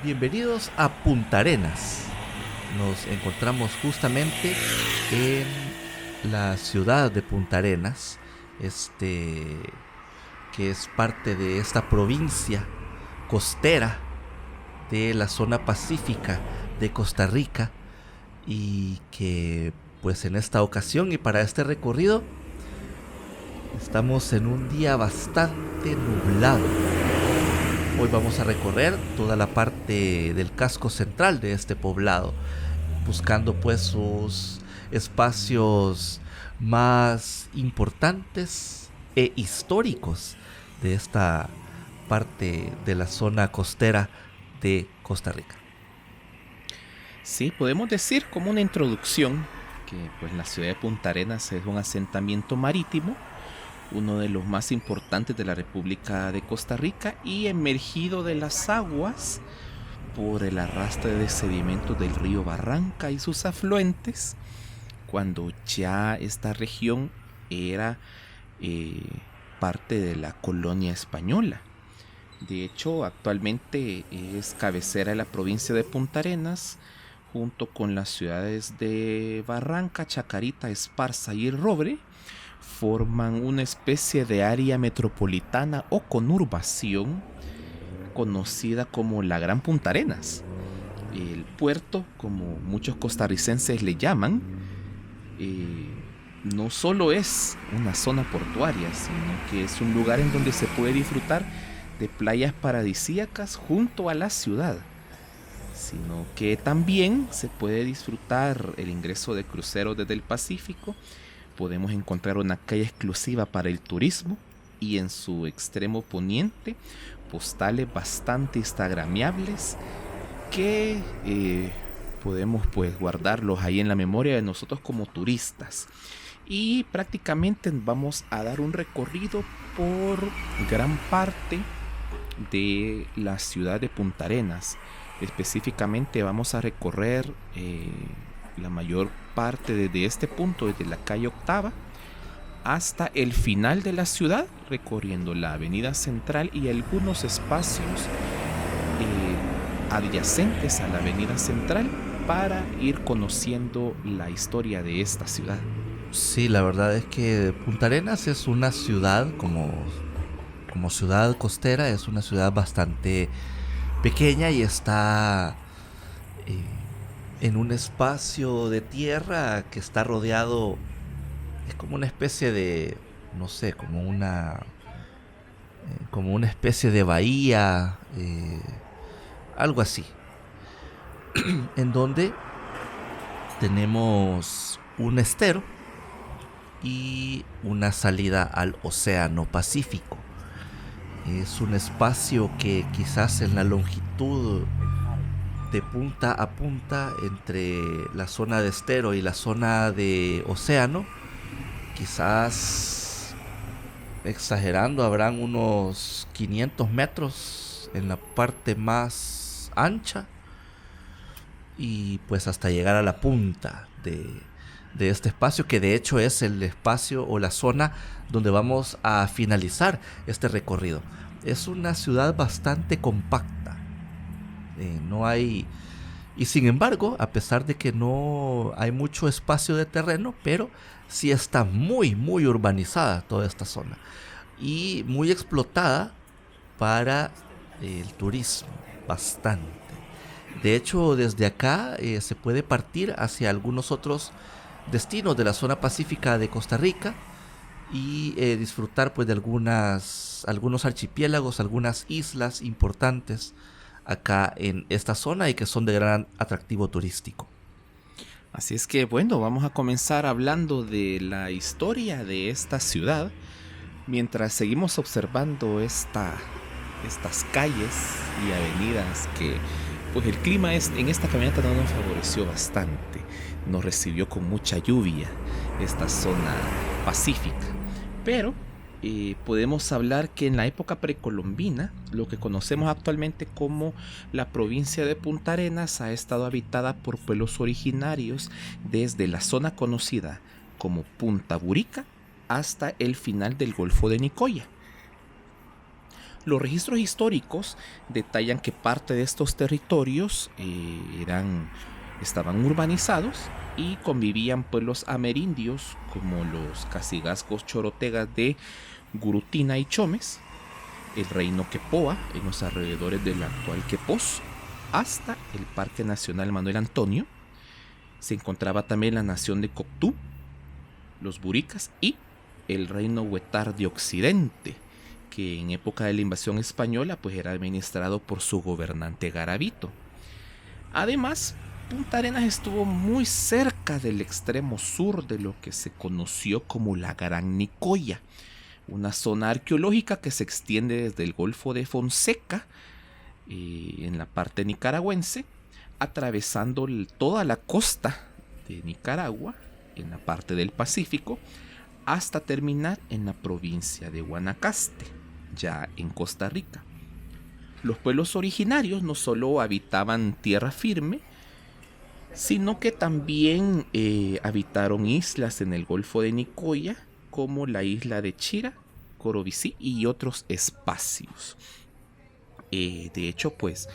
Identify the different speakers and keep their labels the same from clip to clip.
Speaker 1: Bienvenidos a Punta Arenas. Nos encontramos justamente en la ciudad de Punta Arenas, que es parte de esta provincia costera de la zona pacífica de Costa Rica, y que pues en esta ocasión y para este recorrido estamos en un día bastante nublado. Hoy vamos a recorrer toda la parte del casco central de este poblado, buscando pues sus espacios más importantes e históricos de esta parte de la zona costera de Costa Rica.
Speaker 2: Sí, podemos decir como una introducción que pues la ciudad de Punta Arenas es un asentamiento marítimo, uno de los más importantes de la República de Costa Rica y emergido de las aguas por el arrastre de sedimentos del río Barranca y sus afluentes, cuando ya esta región era parte de la colonia española. De hecho, actualmente es cabecera de la provincia de Punta Arenas, junto con las ciudades de Barranca, Chacarita, Esparza y El Robre, forman una especie de área metropolitana o conurbación conocida como la Gran Punta Arenas. El puerto, como muchos costarricenses le llaman, no solo es una zona portuaria, sino que es un lugar en donde se puede disfrutar de playas paradisíacas junto a la ciudad, sino que también se puede disfrutar el ingreso de cruceros desde el Pacífico. Podemos encontrar una calle exclusiva para el turismo y en su extremo poniente postales bastante instagramiables que podemos pues guardarlos ahí en la memoria de nosotros como turistas. Y prácticamente vamos a dar un recorrido por gran parte de la ciudad de Punta Arenas. Específicamente vamos a recorrer la mayor parte desde este punto, desde la calle Octava hasta el final de la ciudad, recorriendo la avenida central y algunos espacios adyacentes a la avenida central para ir conociendo la historia de esta ciudad.
Speaker 1: Sí, la verdad es que Punta Arenas es una ciudad como ciudad costera, es una ciudad bastante pequeña y está en un espacio de tierra que está rodeado, es como una especie de, no sé, como una especie de bahía, algo así, en donde tenemos un estero y una salida al Océano Pacífico. Es un espacio que quizás en la longitud de punta a punta entre la zona de estero y la zona de océano, quizás exagerando habrán unos 500 metros en la parte más ancha, y pues hasta llegar a la punta de este espacio, que de hecho es el espacio o la zona donde vamos a finalizar este recorrido. Es una ciudad bastante compacta, no hay, y sin embargo, a pesar de que no hay mucho espacio de terreno, pero sí está muy muy urbanizada toda esta zona y muy explotada para el turismo, bastante. De hecho, desde acá se puede partir hacia algunos otros destinos de la zona pacífica de Costa Rica y disfrutar pues de algunos archipiélagos, algunas islas importantes acá en esta zona y que son de gran atractivo turístico.
Speaker 2: Así es que bueno, vamos a comenzar hablando de la historia de esta ciudad mientras seguimos observando estas calles y avenidas que pues el clima en esta caminata no nos favoreció bastante. Nos recibió con mucha lluvia esta zona pacífica. Pero podemos hablar que en la época precolombina, lo que conocemos actualmente como la provincia de Punta Arenas ha estado habitada por pueblos originarios desde la zona conocida como Punta Burica hasta el final del Golfo de Nicoya. Los registros históricos detallan que parte de estos territorios estaban urbanizados y convivían pueblos amerindios como los cacicazgos chorotegas de Gurutina y Chomes, el reino Quepoa en los alrededores del actual Quepos, hasta el Parque Nacional Manuel Antonio. Se encontraba también la nación de Coctú, los buricas y el reino Huetar de Occidente, que en época de la invasión española pues era administrado por su gobernante Garavito. Además, Punta Arenas estuvo muy cerca del extremo sur de lo que se conoció como la Gran Nicoya, una zona arqueológica que se extiende desde el Golfo de Fonseca, en la parte nicaragüense, atravesando toda la costa de Nicaragua, en la parte del Pacífico, hasta terminar en la provincia de Guanacaste, ya en Costa Rica. Los pueblos originarios no solo habitaban tierra firme, sino que también habitaron islas en el Golfo de Nicoya, como la isla de Chira, Corobicí y otros espacios. De hecho, pues,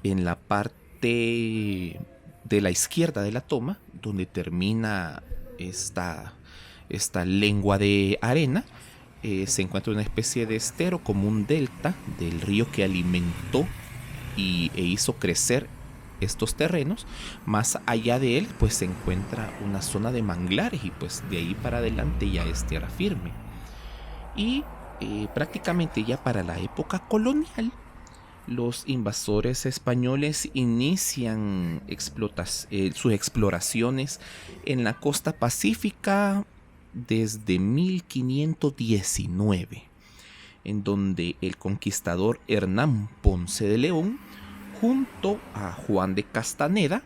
Speaker 2: en la parte de la izquierda de la toma, donde termina esta lengua de arena, se encuentra una especie de estero, como un delta del río que alimentó e hizo crecer estos terrenos. Más allá de él pues se encuentra una zona de manglares y pues de ahí para adelante ya es tierra firme. Y prácticamente ya para la época colonial los invasores españoles inician sus exploraciones en la costa pacífica desde 1519, en donde el conquistador Hernán Ponce de León junto a Juan de Castaneda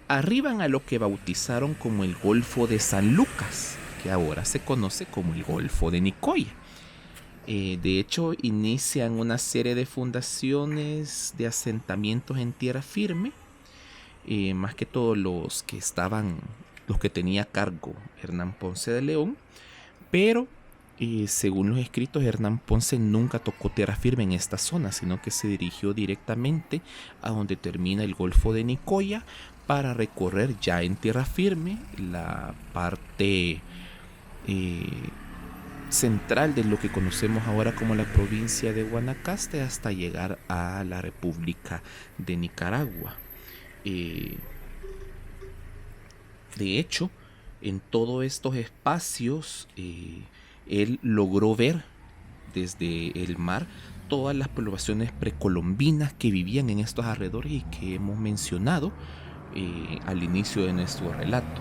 Speaker 2: arriban a lo que bautizaron como el Golfo de San Lucas, que ahora se conoce como el Golfo de Nicoya. De hecho, inician una serie de fundaciones de asentamientos en tierra firme, más que todo los que tenía a cargo Hernán Ponce de León, pero según los escritos, Hernán Ponce nunca tocó tierra firme en esta zona, sino que se dirigió directamente a donde termina el Golfo de Nicoya para recorrer ya en tierra firme la parte central de lo que conocemos ahora como la provincia de Guanacaste hasta llegar a la República de Nicaragua. De hecho, en todos estos espacios él logró ver desde el mar todas las poblaciones precolombinas que vivían en estos alrededores y que hemos mencionado al inicio de nuestro relato.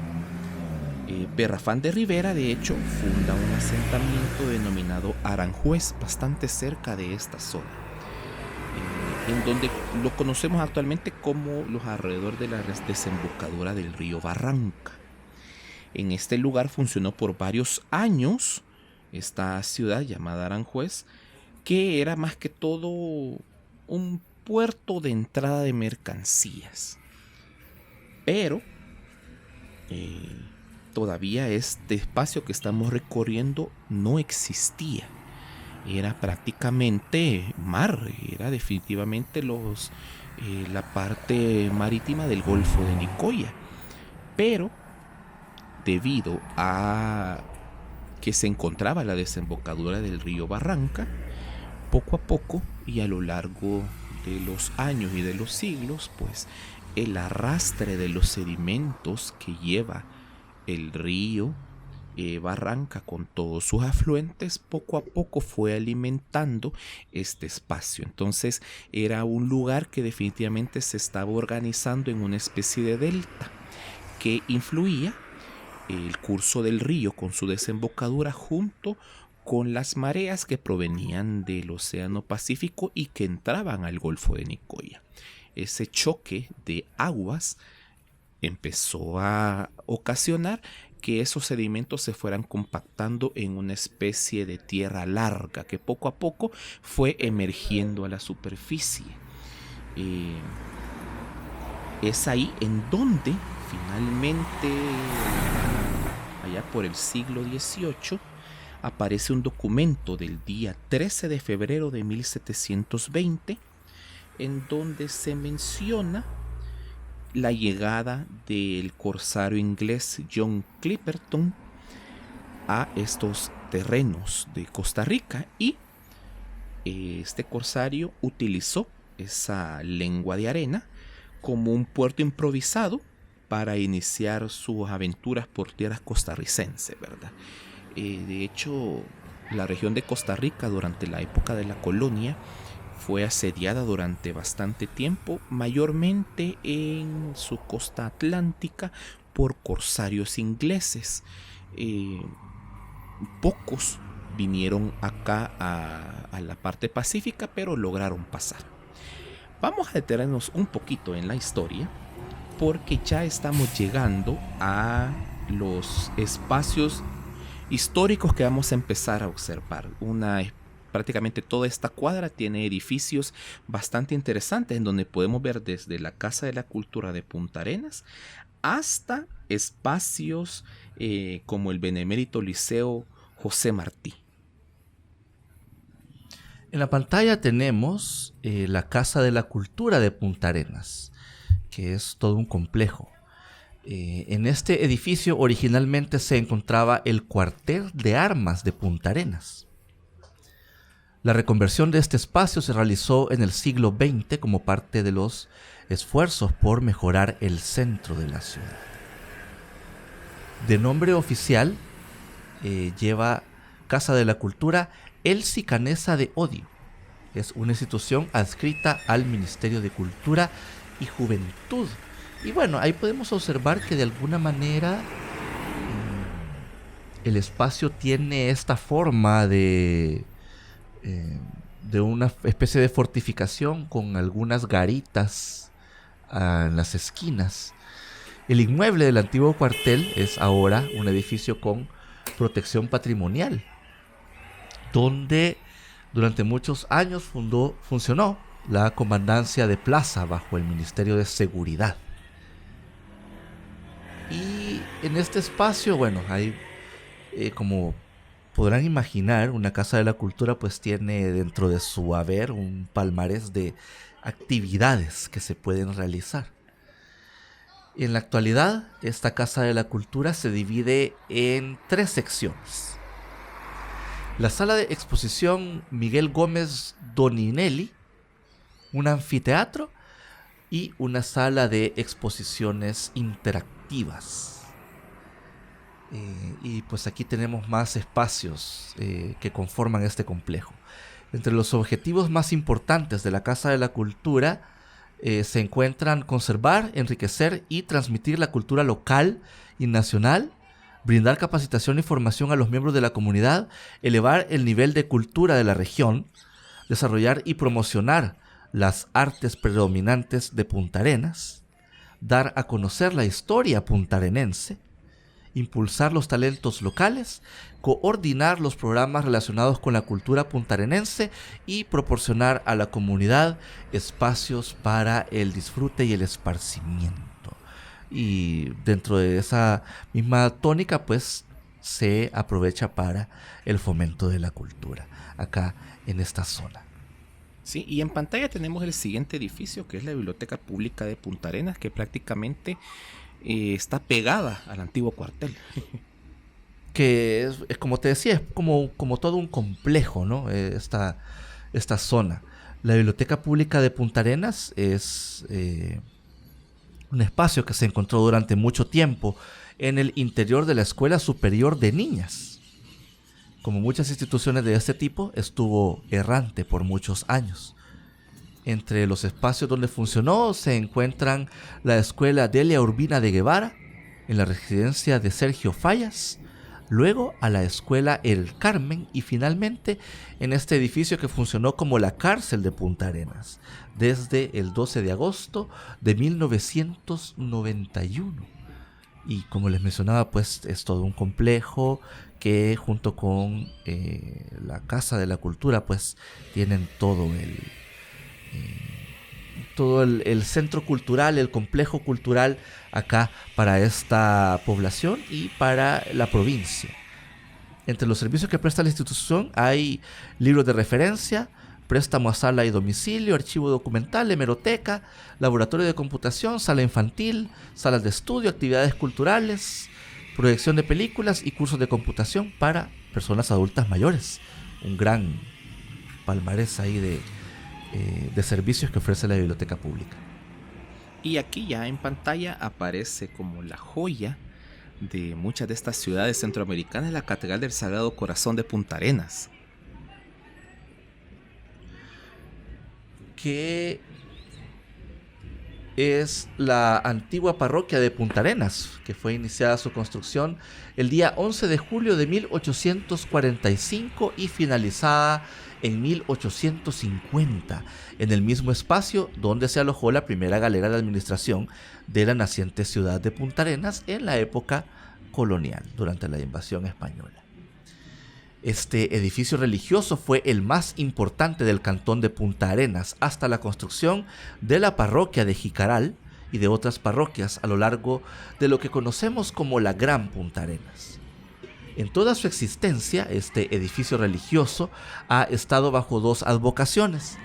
Speaker 2: Perrafán de Rivera, de hecho, funda un asentamiento denominado Aranjuez, bastante cerca de esta zona, en donde lo conocemos actualmente como los alrededores de la desembocadura del río Barranca. En este lugar funcionó por varios años esta ciudad llamada Aranjuez, que era más que todo un puerto de entrada de mercancías. Pero todavía este espacio que estamos recorriendo no existía. Era prácticamente mar, era definitivamente la parte marítima del Golfo de Nicoya. Pero debido a que se encontraba la desembocadura del río Barranca, poco a poco y a lo largo de los años y de los siglos, pues el arrastre de los sedimentos que lleva el río Barranca con todos sus afluentes poco a poco fue alimentando este espacio. Entonces era un lugar que definitivamente se estaba organizando en una especie de delta que influía el curso del río con su desembocadura junto con las mareas que provenían del Océano Pacífico y que entraban al Golfo de Nicoya. Ese choque de aguas empezó a ocasionar que esos sedimentos se fueran compactando en una especie de tierra larga que poco a poco fue emergiendo a la superficie. Es ahí en donde finalmente, allá por el siglo XVIII, aparece un documento del día 13 de febrero de 1720 en donde se menciona la llegada del corsario inglés John Clipperton a estos terrenos de Costa Rica, y este corsario utilizó esa lengua de arena como un puerto improvisado para iniciar sus aventuras por tierras costarricenses, ¿verdad? De hecho, la región de Costa Rica durante la época de la colonia fue asediada durante bastante tiempo, mayormente en su costa atlántica, por corsarios ingleses. Pocos vinieron acá a la parte pacífica, pero lograron pasar. Vamos a detenernos un poquito en la historia, porque ya estamos llegando a los espacios históricos que vamos a empezar a observar. Prácticamente toda esta cuadra tiene edificios bastante interesantes en donde podemos ver desde la Casa de la Cultura de Punta Arenas hasta espacios como el Benemérito Liceo José Martí.
Speaker 1: En la pantalla tenemos la Casa de la Cultura de Punta Arenas, que es todo un complejo. En este edificio originalmente se encontraba el cuartel de armas de Punta Arenas. La reconversión de este espacio se realizó en el siglo XX como parte de los esfuerzos por mejorar el centro de la ciudad. De nombre oficial lleva Casa de la Cultura Elsie Canesa de Odio. Es una institución adscrita al Ministerio de Cultura y Juventud. Y bueno, ahí podemos observar que de alguna manera el espacio tiene esta forma de una especie de fortificación con algunas garitas en las esquinas. El inmueble del antiguo cuartel es ahora un edificio con protección patrimonial, donde durante muchos años funcionó la comandancia de plaza bajo el Ministerio de Seguridad. Y en este espacio, bueno, hay como podrán imaginar, una Casa de la Cultura pues tiene dentro de su haber un palmarés de actividades que se pueden realizar. En la actualidad, esta Casa de la Cultura se divide en 3 secciones. La sala de exposición Miguel Gómez Doninelli, un anfiteatro y una sala de exposiciones interactivas. Y pues aquí tenemos más espacios que conforman este complejo. Entre los objetivos más importantes de la Casa de la Cultura se encuentran conservar, enriquecer y transmitir la cultura local y nacional, brindar capacitación y formación a los miembros de la comunidad, elevar el nivel de cultura de la región, desarrollar y promocionar las artes predominantes de Punta Arenas, dar a conocer la historia puntarenense, impulsar los talentos locales, coordinar los programas relacionados con la cultura puntarenense y proporcionar a la comunidad espacios para el disfrute y el esparcimiento. Y dentro de esa misma tónica, pues se aprovecha para el fomento de la cultura acá en esta zona.
Speaker 2: Sí, y en pantalla tenemos el siguiente edificio, que es la Biblioteca Pública de Punta Arenas, que prácticamente está pegada al antiguo cuartel.
Speaker 1: Que es como te decía, es como todo un complejo, ¿no? Esta zona. La Biblioteca Pública de Punta Arenas es un espacio que se encontró durante mucho tiempo en el interior de la Escuela Superior de Niñas. Como muchas instituciones de este tipo, estuvo errante por muchos años. Entre los espacios donde funcionó se encuentran la Escuela Delia Urbina de Guevara, en la residencia de Sergio Fallas, luego a la Escuela El Carmen y finalmente en este edificio que funcionó como la cárcel de Punta Arenas desde el 12 de agosto de 1991. Y como les mencionaba, pues es todo un complejo que junto con la Casa de la Cultura pues tienen todo el centro cultural, el complejo cultural acá para esta población y para la provincia. Entre los servicios que presta la institución hay libros de referencia, préstamo a sala y domicilio, archivo documental, hemeroteca, laboratorio de computación, sala infantil, salas de estudio, actividades culturales, proyección de películas y cursos de computación para personas adultas mayores. Un gran palmarés ahí de servicios que ofrece la biblioteca pública.
Speaker 2: Y aquí ya en pantalla aparece como la joya de muchas de estas ciudades centroamericanas, la Catedral del Sagrado Corazón de Punta Arenas.
Speaker 1: Que es la antigua parroquia de Punta Arenas, que fue iniciada su construcción el día 11 de julio de 1845 y finalizada en 1850, en el mismo espacio donde se alojó la primera galera de administración de la naciente ciudad de Punta Arenas en la época colonial, durante la invasión española. Este edificio religioso fue el más importante del cantón de Punta Arenas hasta la construcción de la parroquia de Jicaral y de otras parroquias a lo largo de lo que conocemos como la Gran Punta Arenas. En toda su existencia, este edificio religioso ha estado bajo dos advocaciones.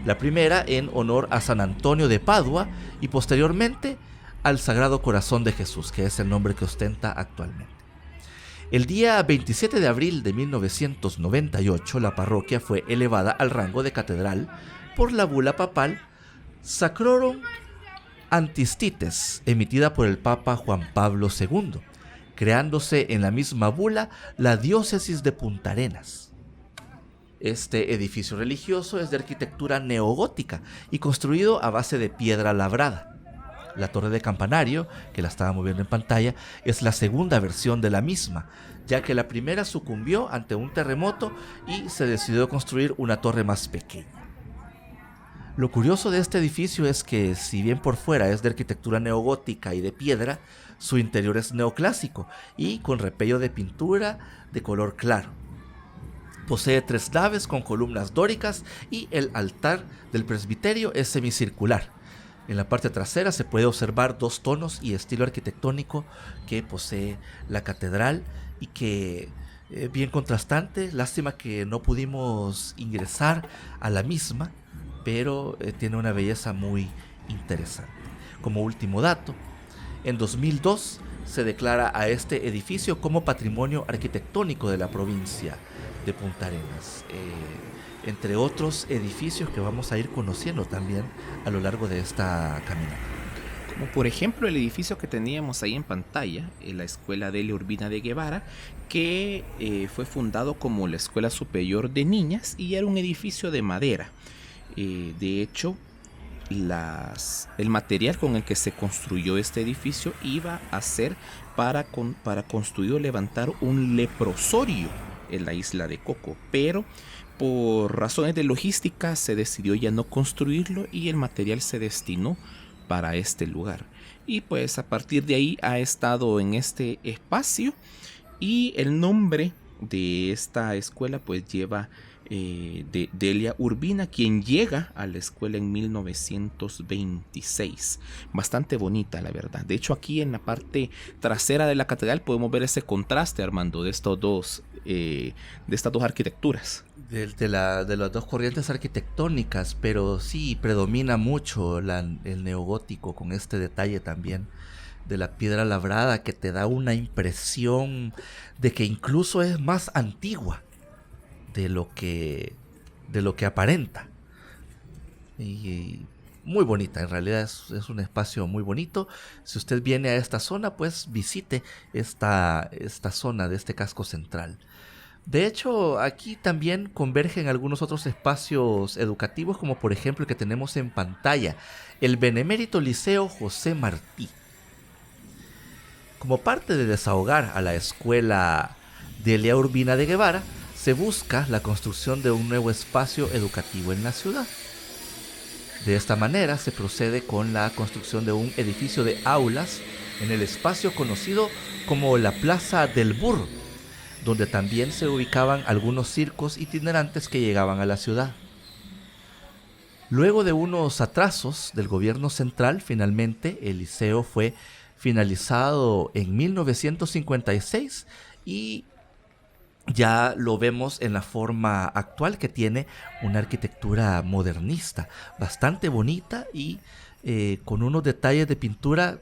Speaker 1: La primera en honor a San Antonio de Padua y posteriormente al Sagrado Corazón de Jesús, que es el nombre que ostenta actualmente. El día 27 de abril de 1998, la parroquia fue elevada al rango de catedral por la bula papal Sacrorum Antistites, emitida por el Papa Juan Pablo II, creándose en la misma bula la diócesis de Punta Arenas. Este edificio religioso es de arquitectura neogótica y construido a base de piedra labrada. La torre de campanario, que la estábamos viendo en pantalla, es la segunda versión de la misma, ya que la primera sucumbió ante un terremoto y se decidió construir una torre más pequeña. Lo curioso de este edificio es que, si bien por fuera es de arquitectura neogótica y de piedra, su interior es neoclásico y con repello de pintura de color claro. Posee 3 naves con columnas dóricas y el altar del presbiterio es semicircular. En la parte trasera se puede observar 2 tonos y estilo arquitectónico que posee la catedral y que es bien contrastante. Lástima que no pudimos ingresar a la misma, pero tiene una belleza muy interesante. Como último dato, en 2002 se declara a este edificio como Patrimonio Arquitectónico de la provincia de Punta Arenas, entre otros edificios que vamos a ir conociendo también a lo largo de esta caminata.
Speaker 2: Como por ejemplo el edificio que teníamos ahí en pantalla, la Escuela Delia Urbina de Guevara, que fue fundado como la Escuela Superior de Niñas y era un edificio de madera. De hecho, el material con el que se construyó este edificio iba a ser para construir o levantar un leprosorio en la isla de Coco, pero por razones de logística se decidió ya no construirlo y el material se destinó para este lugar. Y pues a partir de ahí ha estado en este espacio y el nombre de esta escuela pues lleva de Delia Urbina, quien llega a la escuela en 1926. Bastante bonita, la verdad. De hecho, aquí en la parte trasera de la catedral podemos ver ese contraste, Armando, de estas dos arquitecturas.
Speaker 1: De las dos corrientes arquitectónicas, pero sí predomina mucho el neogótico, con este detalle también de la piedra labrada que te da una impresión de que incluso es más antigua de lo que aparenta. Y muy bonita, en realidad es un espacio muy bonito. Si usted viene a esta zona, pues visite esta zona de este casco central. De hecho, aquí también convergen algunos otros espacios educativos, como por ejemplo el que tenemos en pantalla, el Benemérito Liceo José Martí. Como parte de desahogar a la escuela Delia Urbina de Guevara, se busca la construcción de un nuevo espacio educativo en la ciudad. De esta manera se procede con la construcción de un edificio de aulas en el espacio conocido como la Plaza del Burro, donde también se ubicaban algunos circos itinerantes que llegaban a la ciudad. Luego de unos atrasos del gobierno central, finalmente el liceo fue finalizado en 1956 y ya lo vemos en la forma actual, que tiene una arquitectura modernista, bastante bonita y con unos detalles de pintura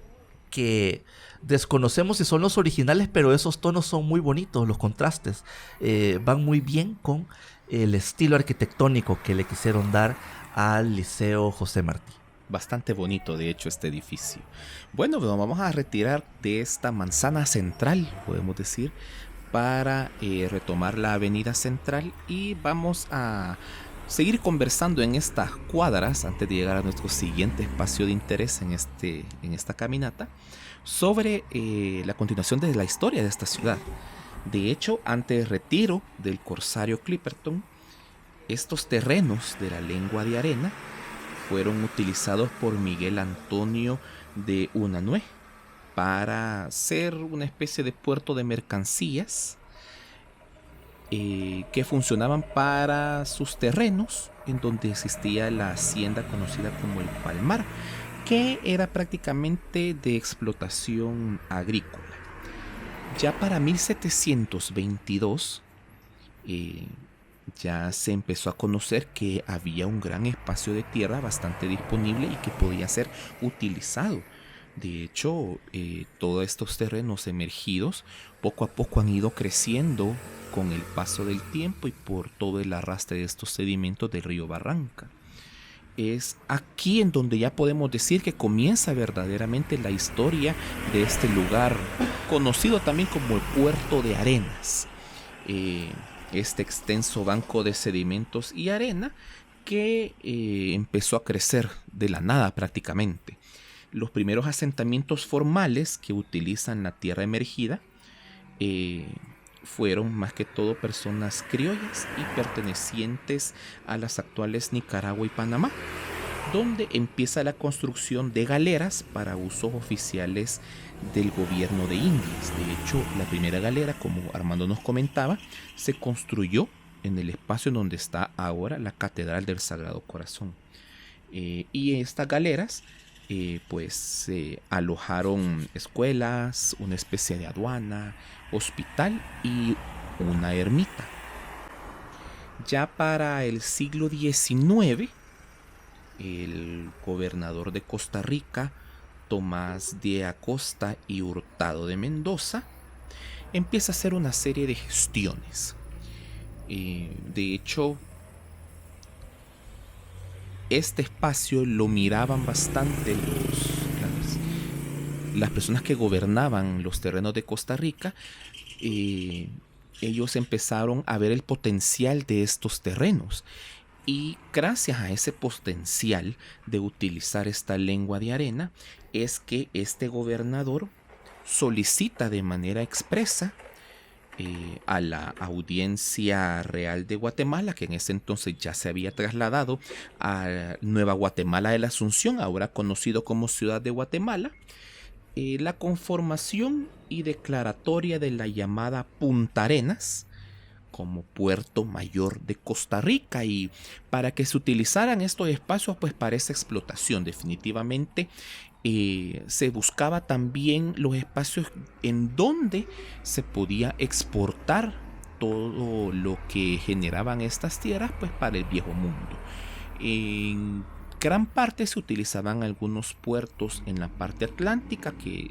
Speaker 1: que desconocemos si son los originales, pero esos tonos son muy bonitos, los contrastes van muy bien con el estilo arquitectónico que le quisieron dar al Liceo José Martí.
Speaker 2: Bastante bonito, de hecho, este edificio. Bueno, nos vamos a retirar de esta manzana central, podemos decir, para retomar la avenida central, y vamos a seguir conversando en estas cuadras antes de llegar a nuestro siguiente espacio de interés en esta caminata, sobre la continuación de la historia de esta ciudad. De hecho, antes del retiro del corsario Clipperton, estos terrenos de la Lengua de Arena fueron utilizados por Miguel Antonio de Unanue para ser una especie de puerto de mercancías que funcionaban para sus terrenos, en donde existía la hacienda conocida como el Palmar, que era prácticamente de explotación agrícola. Ya para 1722 ya se empezó a conocer que había un gran espacio de tierra bastante disponible y que podía ser utilizado. De hecho, todos estos terrenos emergidos poco a poco han ido creciendo con el paso del tiempo y por todo el arrastre de estos sedimentos del río Barranca. Es aquí en donde ya podemos decir que comienza verdaderamente la historia de este lugar, conocido también como el Puerto de Arenas. Este extenso banco de sedimentos y arena que empezó a crecer de la nada prácticamente. Los primeros asentamientos formales que utilizan la tierra emergida fueron más que todo personas criollas y pertenecientes a las actuales Nicaragua y Panamá, donde empieza la construcción de galeras para usos oficiales del gobierno de Indias. De hecho, la primera galera, como Armando nos comentaba, se construyó en el espacio en donde está ahora la Catedral del Sagrado Corazón. Y estas galeras pues alojaron escuelas, una especie de aduana, hospital y una ermita. Ya para el siglo XIX, el gobernador de Costa Rica, Tomás de Acosta y Hurtado de Mendoza, empieza a hacer una serie de gestiones. De hecho, este espacio lo miraban bastante las personas que gobernaban los terrenos de Costa Rica. Ellos empezaron a ver el potencial de estos terrenos. Y gracias a ese potencial de utilizar esta lengua de arena, es que este gobernador solicita de manera expresa a la Audiencia Real de Guatemala, que en ese entonces ya se había trasladado a Nueva Guatemala de la Asunción, ahora conocido como Ciudad de Guatemala, la conformación y declaratoria de la llamada Punta Arenas como puerto mayor de Costa Rica, y para que se utilizaran estos espacios pues para esa explotación. Definitivamente se buscaba también los espacios en donde se podía exportar todo lo que generaban estas tierras pues para el viejo mundo. En gran parte se utilizaban algunos puertos en la parte atlántica que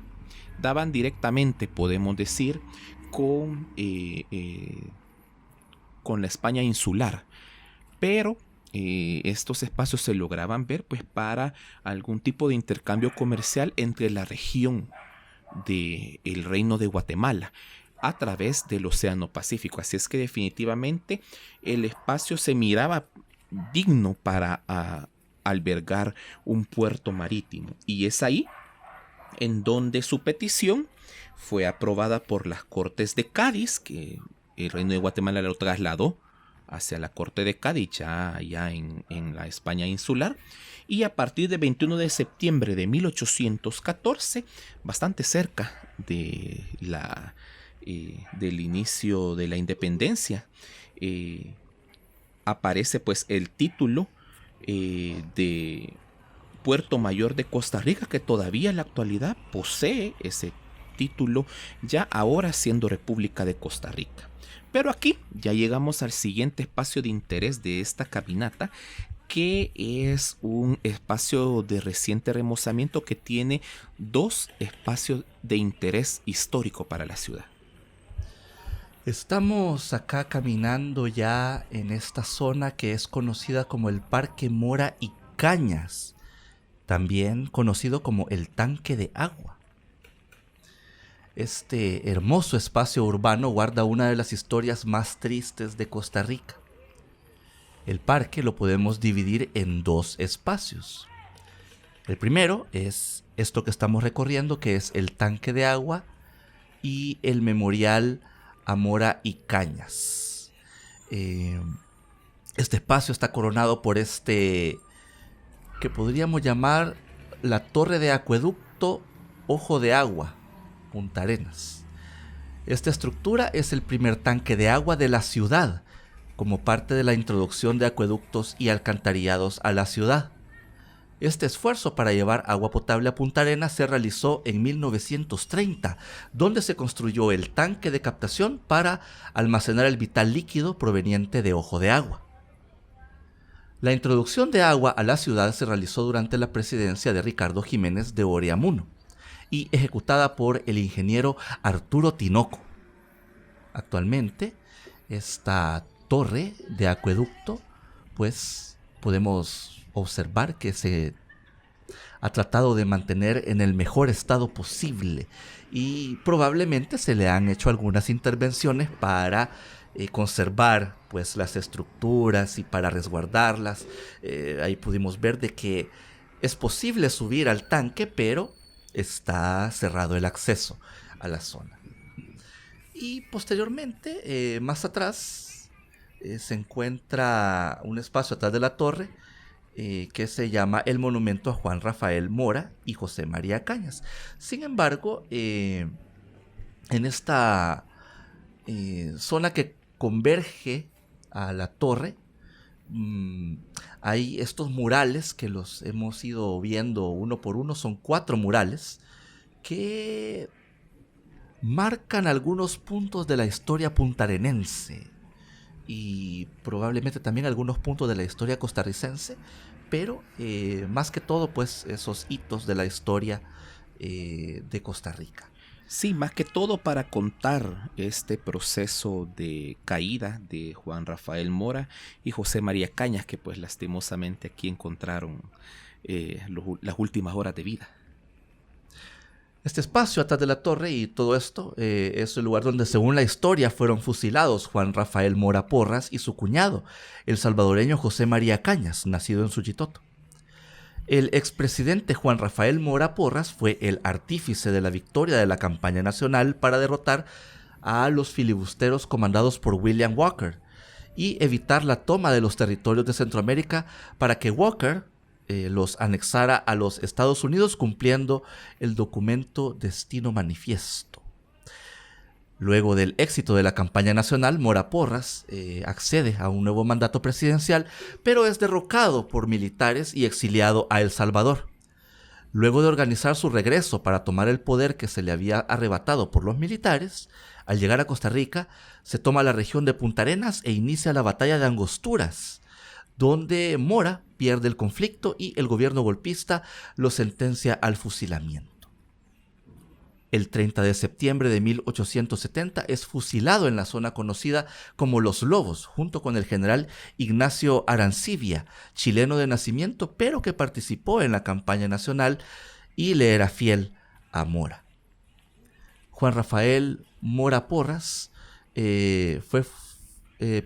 Speaker 2: daban directamente, podemos decir, con la España insular, pero estos espacios se lograban ver pues para algún tipo de intercambio comercial entre la región del Reino de Guatemala a través del Océano Pacífico. Así es que definitivamente el espacio se miraba digno para albergar un puerto marítimo, y es ahí en donde su petición fue aprobada por las Cortes de Cádiz, que el Reino de Guatemala lo trasladó hacia la Corte de Cádiz, ya en la España insular, y a partir del 21 de septiembre de 1814, bastante cerca de del inicio de la independencia, aparece pues el título de Puerto Mayor de Costa Rica, que todavía en la actualidad posee ese título, ya ahora siendo República de Costa Rica. Pero aquí ya llegamos al siguiente espacio de interés de esta caminata, que es un espacio de reciente remozamiento que tiene dos espacios de interés histórico para la ciudad.
Speaker 1: Estamos acá caminando ya en esta zona que es conocida como el Parque Mora y Cañas, también conocido como el Tanque de Agua. Este hermoso espacio urbano guarda una de las historias más tristes de Costa Rica. El parque lo podemos dividir en dos espacios. El primero es esto que estamos recorriendo, que es el Tanque de Agua y el Memorial a Mora y Cañas. Este espacio está coronado por que podríamos llamar la Torre de Acueducto Ojo de Agua, Punta Arenas. Esta estructura es el primer tanque de agua de la ciudad, como parte de la introducción de acueductos y alcantarillados a la ciudad. Este esfuerzo para llevar agua potable a Punta Arenas se realizó en 1930, donde se construyó el tanque de captación para almacenar el vital líquido proveniente de Ojo de Agua. La introducción de agua a la ciudad se realizó durante la presidencia de Ricardo Jiménez de Oreamuno y ejecutada por el ingeniero Arturo Tinoco. Actualmente, esta torre de acueducto, pues podemos observar que se ha tratado de mantener en el mejor estado posible y probablemente se le han hecho algunas intervenciones para conservar pues las estructuras y para resguardarlas. Ahí pudimos ver de que es posible subir al tanque, pero está cerrado el acceso a la zona. Y posteriormente, más atrás, se encuentra un espacio atrás de la torre que se llama el Monumento a Juan Rafael Mora y José María Cañas. Sin embargo, en esta zona que converge a la torre, hay estos murales que los hemos ido viendo uno por uno. Son 4 murales que marcan algunos puntos de la historia puntarenense y probablemente también algunos puntos de la historia costarricense, pero más que todo pues esos hitos de la historia de Costa Rica.
Speaker 2: Sí, más que todo para contar este proceso de caída de Juan Rafael Mora y José María Cañas, que pues lastimosamente aquí encontraron las últimas horas de vida.
Speaker 1: Este espacio atrás de la torre y todo esto es el lugar donde, según la historia, fueron fusilados Juan Rafael Mora Porras y su cuñado, el salvadoreño José María Cañas, nacido en Suchitoto. El expresidente Juan Rafael Mora Porras fue el artífice de la victoria de la campaña nacional para derrotar a los filibusteros comandados por William Walker y evitar la toma de los territorios de Centroamérica para que Walker los anexara a los Estados Unidos, cumpliendo el documento Destino Manifiesto. Luego del éxito de la campaña nacional, Mora Porras accede a un nuevo mandato presidencial, pero es derrocado por militares y exiliado a El Salvador. Luego de organizar su regreso para tomar el poder que se le había arrebatado por los militares, al llegar a Costa Rica, se toma la región de Punta Arenas e inicia la batalla de Angosturas, donde Mora pierde el conflicto y el gobierno golpista lo sentencia al fusilamiento. El 30 de septiembre de 1870 es fusilado en la zona conocida como Los Lobos, junto con el general Ignacio Arancibia, chileno de nacimiento, pero que participó en la campaña nacional y le era fiel a Mora. Juan Rafael Mora Porras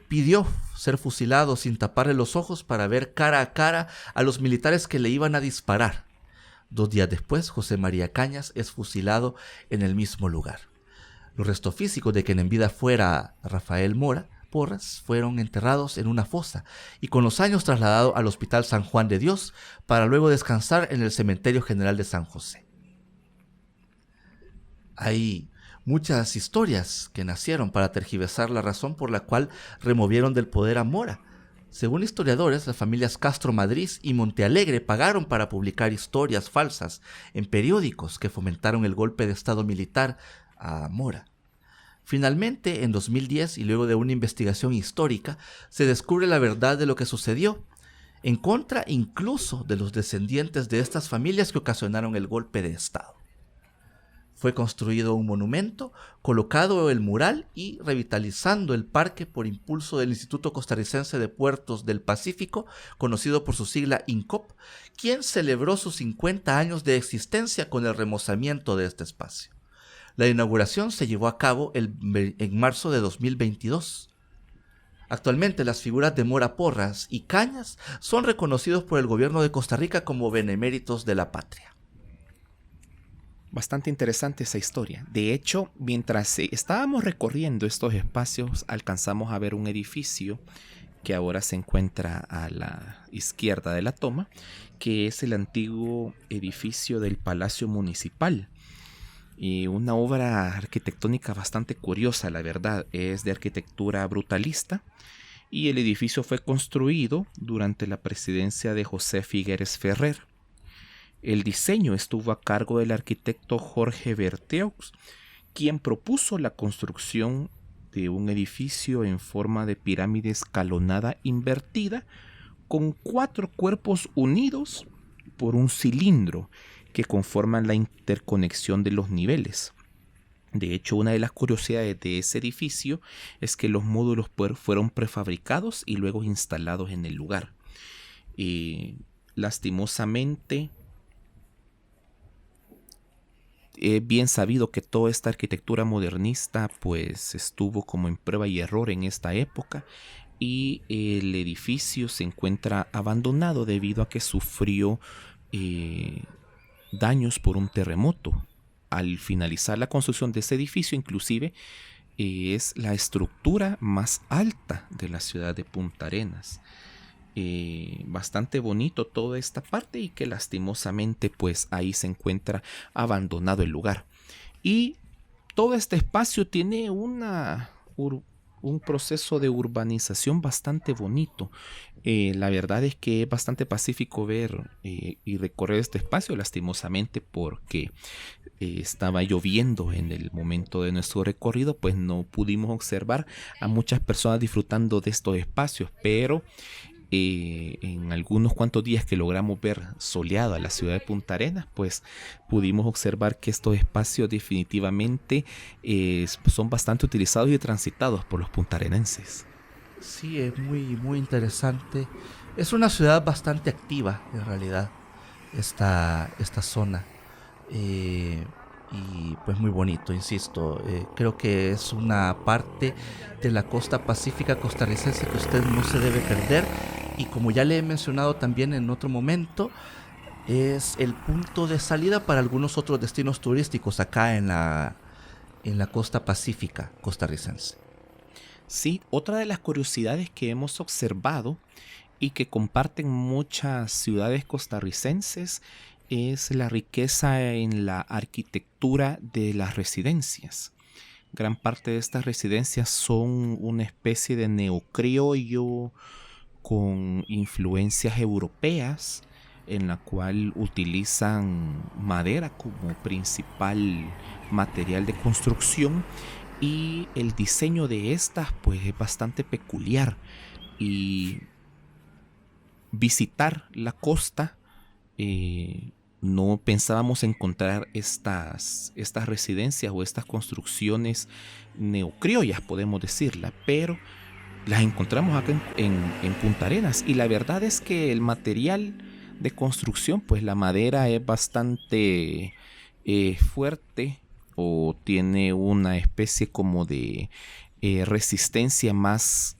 Speaker 1: pidió ser fusilado sin taparle los ojos para ver cara a cara a los militares que le iban a disparar. 2 días después, José María Cañas es fusilado en el mismo lugar. Los restos físicos de quien en vida fuera Rafael Mora Porras fueron enterrados en una fosa y con los años trasladado al Hospital San Juan de Dios para luego descansar en el Cementerio General de San José. Hay muchas historias que nacieron para tergiversar la razón por la cual removieron del poder a Mora, Según historiadores, las familias Castro Madrid y Montealegre pagaron para publicar historias falsas en periódicos que fomentaron el golpe de estado militar a Mora. Finalmente, en 2010, y luego de una investigación histórica, se descubre la verdad de lo que sucedió, en contra incluso de los descendientes de estas familias que ocasionaron el golpe de estado. Fue construido un monumento, colocado el mural y revitalizando el parque por impulso del Instituto Costarricense de Puertos del Pacífico, conocido por su sigla INCOP, quien celebró sus 50 años de existencia con el remozamiento de este espacio. La inauguración se llevó a cabo en marzo de 2022. Actualmente las figuras de Mora Porras y Cañas son reconocidos por el gobierno de Costa Rica como beneméritos de la patria.
Speaker 2: Bastante interesante esa historia. De hecho, mientras estábamos recorriendo estos espacios, alcanzamos a ver un edificio que ahora se encuentra a la izquierda de la toma, que es el antiguo edificio del Palacio Municipal. Y una obra arquitectónica bastante curiosa, la verdad. Es de arquitectura brutalista y el edificio fue construido durante la presidencia de José Figueres Ferrer. El diseño estuvo a cargo del arquitecto Jorge Berteux, quien propuso la construcción de un edificio en forma de pirámide escalonada invertida con 4 cuerpos unidos por un cilindro que conforman la interconexión de los niveles. De hecho, una de las curiosidades de ese edificio es que los módulos fueron prefabricados y luego instalados en el lugar. Lastimosamente, es bien sabido que toda esta arquitectura modernista pues estuvo como en prueba y error en esta época, y el edificio se encuentra abandonado debido a que sufrió daños por un terremoto. Al finalizar la construcción de ese edificio, inclusive es la estructura más alta de la ciudad de Punta Arenas. Bastante bonito toda esta parte, y que lastimosamente pues ahí se encuentra abandonado el lugar. Y todo este espacio tiene un proceso de urbanización bastante bonito. La verdad es que es bastante pacífico ver y recorrer este espacio, lastimosamente porque estaba lloviendo en el momento de nuestro recorrido, pues no pudimos observar a muchas personas disfrutando de estos espacios, pero en algunos cuantos días que logramos ver soleada la ciudad de Punta Arenas, pues pudimos observar que estos espacios definitivamente son bastante utilizados y transitados por los puntarenenses.
Speaker 1: Sí, es muy interesante. Es una ciudad bastante activa, en realidad, esta zona. Y pues muy bonito, insisto. Creo que es una parte de la costa pacífica costarricense que usted no se debe perder. Y como ya le he mencionado también en otro momento, es el punto de salida para algunos otros destinos turísticos acá en la costa pacífica costarricense.
Speaker 2: Sí, otra de las curiosidades que hemos observado y que comparten muchas ciudades costarricenses es la riqueza en la arquitectura de las residencias. Gran parte de estas residencias son una especie de neocriollo con influencias europeas, en la cual utilizan madera como principal material de construcción, y el diseño de estas pues es bastante peculiar. Y visitar la costa, no pensábamos encontrar estas residencias o estas construcciones neocriollas, podemos decirla, pero las encontramos acá en Punta Arenas. Y la verdad es que el material de construcción, pues la madera es bastante fuerte, o tiene una especie como de resistencia más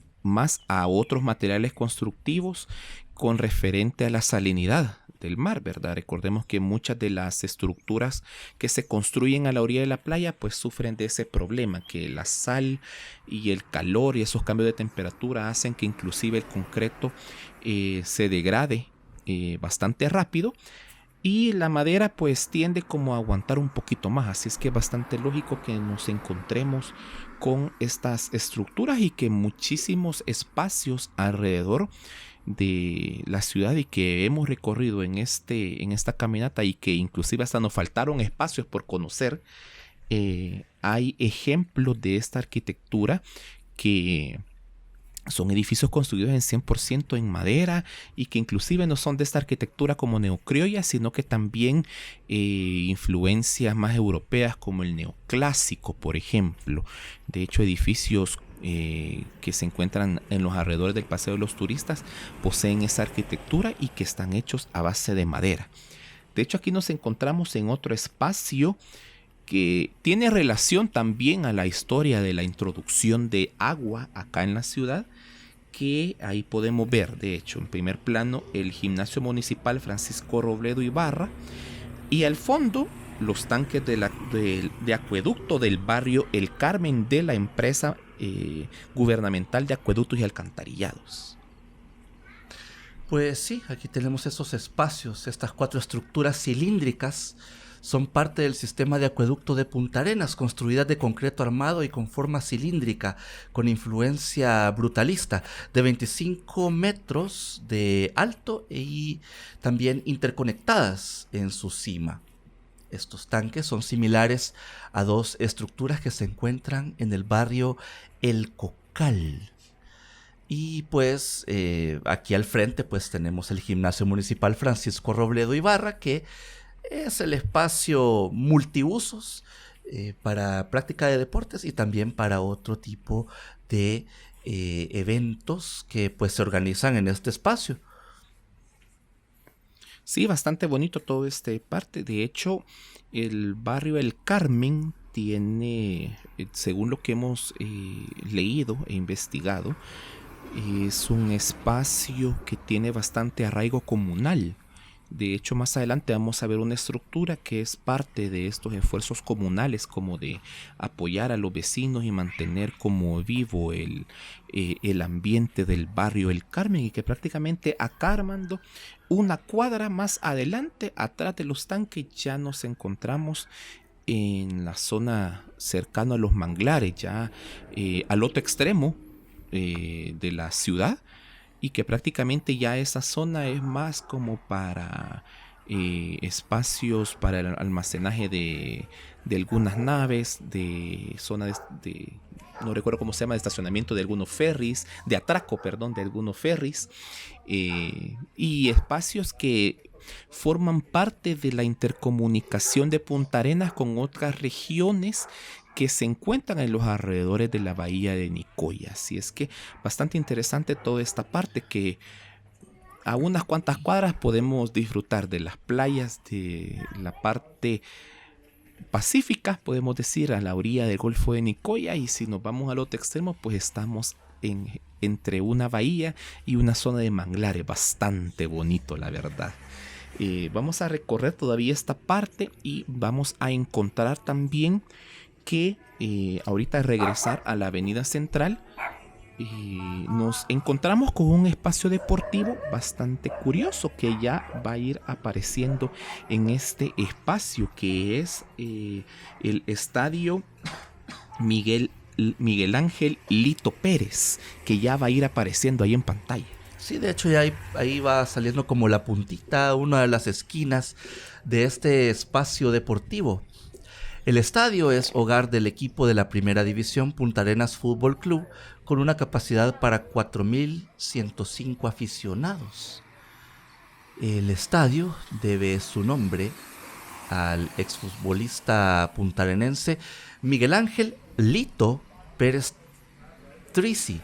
Speaker 2: a otros materiales constructivos con referente a la salinidad del mar, ¿verdad? Recordemos que muchas de las estructuras que se construyen a la orilla de la playa pues sufren de ese problema, que la sal y el calor y esos cambios de temperatura hacen que inclusive el concreto se degrade bastante rápido. y la madera pues tiende como a aguantar un poquito más, así es que es bastante lógico que nos encontremos con estas estructuras y que muchísimos espacios alrededor de la ciudad y que hemos recorrido en esta caminata y que inclusive hasta nos faltaron espacios por conocer. Hay ejemplos de esta arquitectura que son edificios construidos en 100% en madera y que inclusive no son de esta arquitectura como neocriolla, sino que también influencias más europeas como el neoclásico, por ejemplo. De hecho, edificios que se encuentran en los alrededores del Paseo de los Turistas poseen esa arquitectura y que están hechos a base de madera. De hecho, aquí nos encontramos en otro espacio que tiene relación también a la historia de la introducción de agua acá en la ciudad, que ahí podemos ver, de hecho, en primer plano, el gimnasio municipal Francisco Robledo Ibarra, y al fondo los tanques de acueducto del barrio El Carmen de la empresa gubernamental de acueductos y alcantarillados.
Speaker 1: Pues sí, aquí tenemos esos espacios, estas 4 estructuras cilíndricas. Son parte del sistema de acueducto de Punta Arenas, construidas de concreto armado y con forma cilíndrica, con influencia brutalista, de 25 metros de alto y también interconectadas en su cima. Estos tanques son similares a 2 estructuras que se encuentran en el barrio El Cocal. Y pues aquí al frente pues tenemos el gimnasio municipal Francisco Robledo Ibarra, que es el espacio multiusos para práctica de deportes y también para otro tipo de eventos que pues se organizan en este espacio.
Speaker 2: Sí, bastante bonito todo este parte. De hecho, el barrio El Carmen tiene, según lo que hemos leído e investigado, es un espacio que tiene bastante arraigo comunal. De hecho, más adelante vamos a ver una estructura que es parte de estos esfuerzos comunales, como de apoyar a los vecinos y mantener como vivo el ambiente del barrio El Carmen, y que prácticamente acá, Armando, una cuadra más adelante, atrás de los tanques, ya nos encontramos en la zona cercana a los manglares, ya al otro extremo de la ciudad, y que prácticamente ya esa zona es más como para espacios para el almacenaje de algunas naves, de zonas no recuerdo cómo se llama, de estacionamiento de algunos ferries, de atraco, perdón, de algunos ferries, y espacios que forman parte de la intercomunicación de Punta Arenas con otras regiones que se encuentran en los alrededores de la bahía de Nicoya. Así es que bastante interesante toda esta parte, que a unas cuantas cuadras podemos disfrutar de las playas de la parte pacífica, podemos decir, a la orilla del Golfo de Nicoya, y si nos vamos al otro extremo, pues estamos entre una bahía y una zona de manglares, bastante bonito, la verdad. Vamos a recorrer todavía esta parte y vamos a encontrar también que ahorita al regresar a la avenida central nos encontramos con un espacio deportivo bastante curioso que ya va a ir apareciendo en este espacio, que es el estadio Miguel Ángel Lito Pérez, que ya va a ir apareciendo ahí en pantalla.
Speaker 1: Sí, de hecho ya ahí va saliendo como la puntita, una de las esquinas de este espacio deportivo. El estadio es hogar del equipo de la Primera División Punta Arenas Fútbol Club, con una capacidad para 4.105 aficionados. El estadio debe su nombre al exfutbolista puntarenense Miguel Ángel Lito Pérez Trici,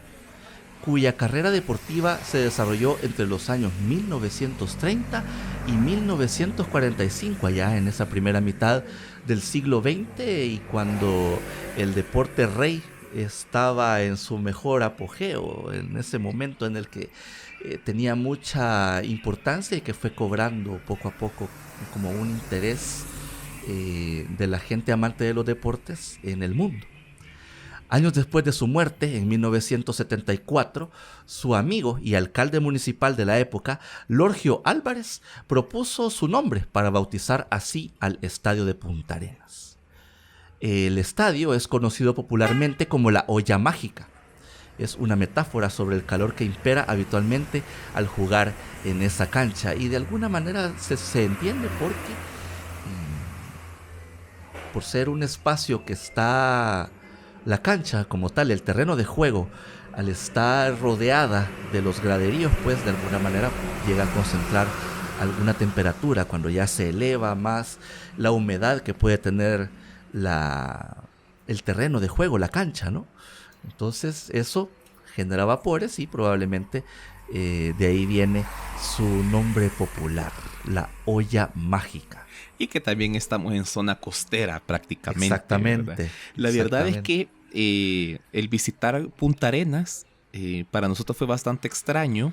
Speaker 1: cuya carrera deportiva se desarrolló entre los años 1930 y 1945, allá en esa primera mitad del siglo XX, y cuando el deporte rey estaba en su mejor apogeo, en ese momento en el que tenía mucha importancia y que fue cobrando poco a poco como un interés de la gente amante de los deportes en el mundo. Años después de su muerte, en 1974, su amigo y alcalde municipal de la época, Lorgio Álvarez, propuso su nombre para bautizar así al estadio de Punta Arenas. El estadio es conocido popularmente como la olla mágica. Es una metáfora sobre el calor que impera habitualmente al jugar en esa cancha, y de alguna manera se entiende porque, por ser un espacio que está, la cancha como tal, el terreno de juego, al estar rodeada de los graderíos, pues de alguna manera llega a concentrar alguna temperatura cuando ya se eleva más la humedad que puede tener el terreno de juego, la cancha, ¿no? Entonces eso genera vapores y probablemente de ahí viene su nombre popular, la olla mágica.
Speaker 2: Y que también estamos en zona costera prácticamente.
Speaker 1: Exactamente.
Speaker 2: ¿Verdad? La verdad es que el visitar Punta Arenas para nosotros fue bastante extraño,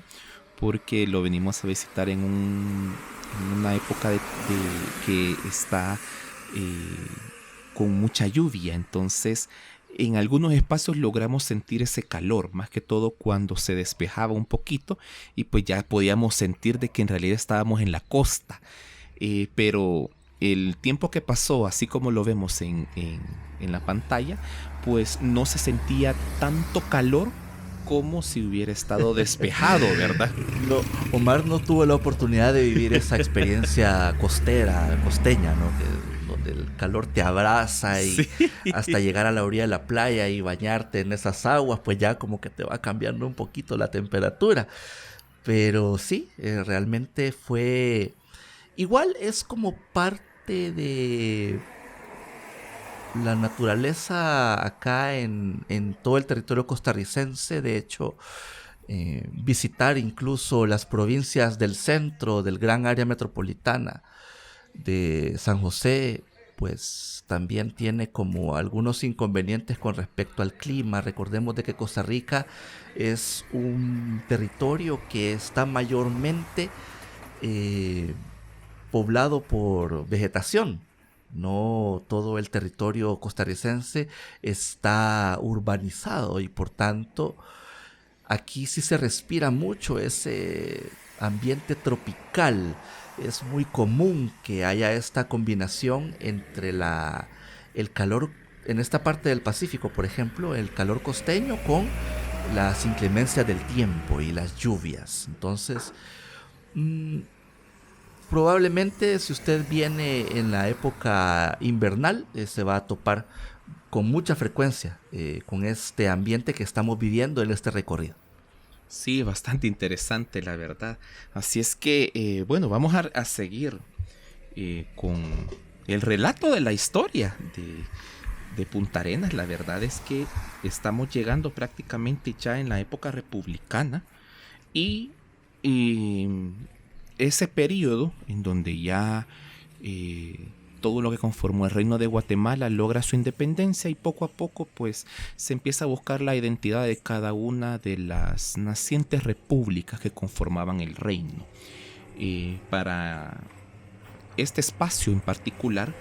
Speaker 2: porque lo venimos a visitar en una época que está con mucha lluvia. Entonces, en algunos espacios logramos sentir ese calor, más que todo cuando se despejaba un poquito, y pues ya podíamos sentir de que en realidad estábamos en la costa. Pero el tiempo que pasó, así como lo vemos en la pantalla, pues no se sentía tanto calor como si hubiera estado despejado, ¿verdad?
Speaker 1: No, Omar no tuvo la oportunidad de vivir esa experiencia costeña, ¿no? Donde el calor te abraza y sí, hasta llegar a la orilla de la playa y bañarte en esas aguas, pues ya como que te va cambiando un poquito la temperatura. Pero sí, realmente fue... Igual es como parte de la naturaleza acá en todo el territorio costarricense. De hecho, visitar incluso las provincias del centro, del gran área metropolitana de San José, pues también tiene como algunos inconvenientes con respecto al clima. Recordemos de que Costa Rica es un territorio que está mayormente poblado por vegetación. No todo el territorio costarricense está urbanizado y por tanto aquí sí se respira mucho ese ambiente tropical. Es muy común que haya esta combinación entre el calor en esta parte del Pacífico, por ejemplo, el calor costeño con las inclemencias del tiempo y las lluvias. Entonces, probablemente si usted viene en la época invernal, se va a topar con mucha frecuencia con este ambiente que estamos viviendo en este recorrido.
Speaker 2: Sí, bastante interesante, la verdad. Así es que, bueno, vamos a seguir con el relato de la historia de Punta Arenas. La verdad es que estamos llegando prácticamente ya en la época republicana y ese periodo en donde ya todo lo que conformó el reino de Guatemala logra su independencia, y poco a poco pues se empieza a buscar la identidad de cada una de las nacientes repúblicas que conformaban el reino. Para este espacio en particular,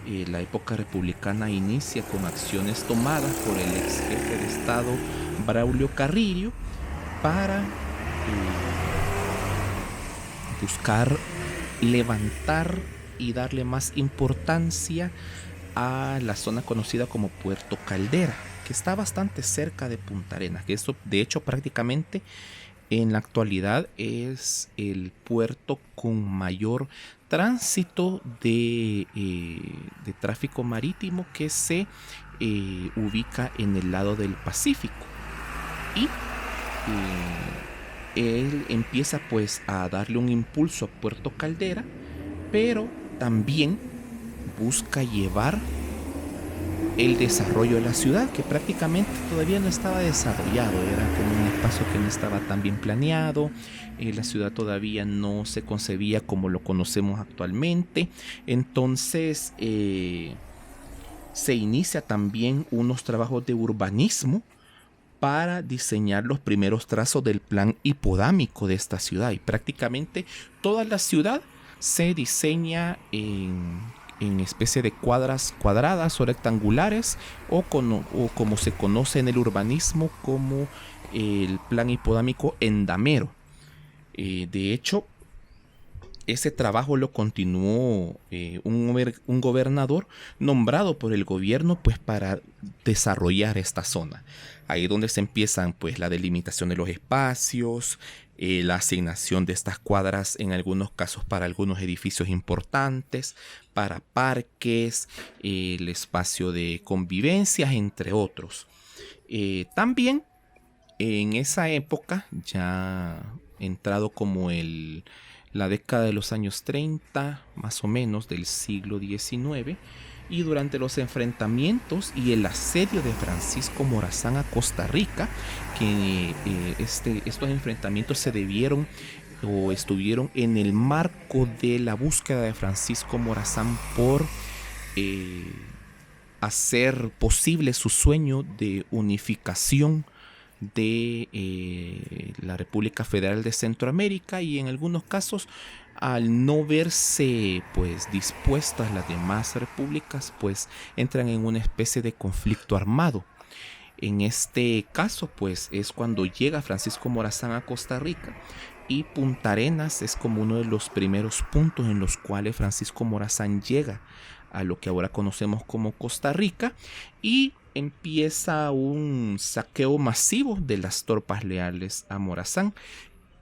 Speaker 2: la época republicana inicia con acciones tomadas por el ex jefe de Estado Braulio Carrillo para buscar levantar y darle más importancia a la zona conocida como Puerto Caldera, que está bastante cerca de Punta Arenas, que eso de hecho prácticamente en la actualidad es el puerto con mayor tránsito de tráfico marítimo que se ubica en el lado del Pacífico. Y él empieza pues a darle un impulso a Puerto Caldera, pero también busca llevar el desarrollo de la ciudad, que prácticamente todavía no estaba desarrollado. Era como un espacio que no estaba tan bien planeado. La ciudad todavía no se concebía como lo conocemos actualmente. Entonces se inicia también unos trabajos de urbanismo para diseñar los primeros trazos del plan hipodámico de esta ciudad. Y prácticamente toda la ciudad se diseña en en especie de cuadras cuadradas o rectangulares, o como se conoce en el urbanismo como el plan hipodámico endamero. De hecho, ese trabajo lo continuó un gobernador nombrado por el gobierno, pues, para desarrollar esta zona. Ahí donde se empiezan, pues, la delimitación de los espacios, la asignación de estas cuadras en algunos casos para algunos edificios importantes, para parques, el espacio de convivencias, entre otros. También en esa época, ya entrado como la década de los años 30, más o menos, del siglo XIX, y durante los enfrentamientos y el asedio de Francisco Morazán a Costa Rica, que estos enfrentamientos se debieron o estuvieron en el marco de la búsqueda de Francisco Morazán por hacer posible su sueño de unificación de la República Federal de Centroamérica, y en algunos casos, al no verse, pues, dispuestas las demás repúblicas, pues entran en una especie de conflicto armado. En este caso, pues, es cuando llega Francisco Morazán a Costa Rica, y Punta Arenas es como uno de los primeros puntos en los cuales Francisco Morazán llega a lo que ahora conocemos como Costa Rica, y empieza un saqueo masivo de las tropas leales a Morazán,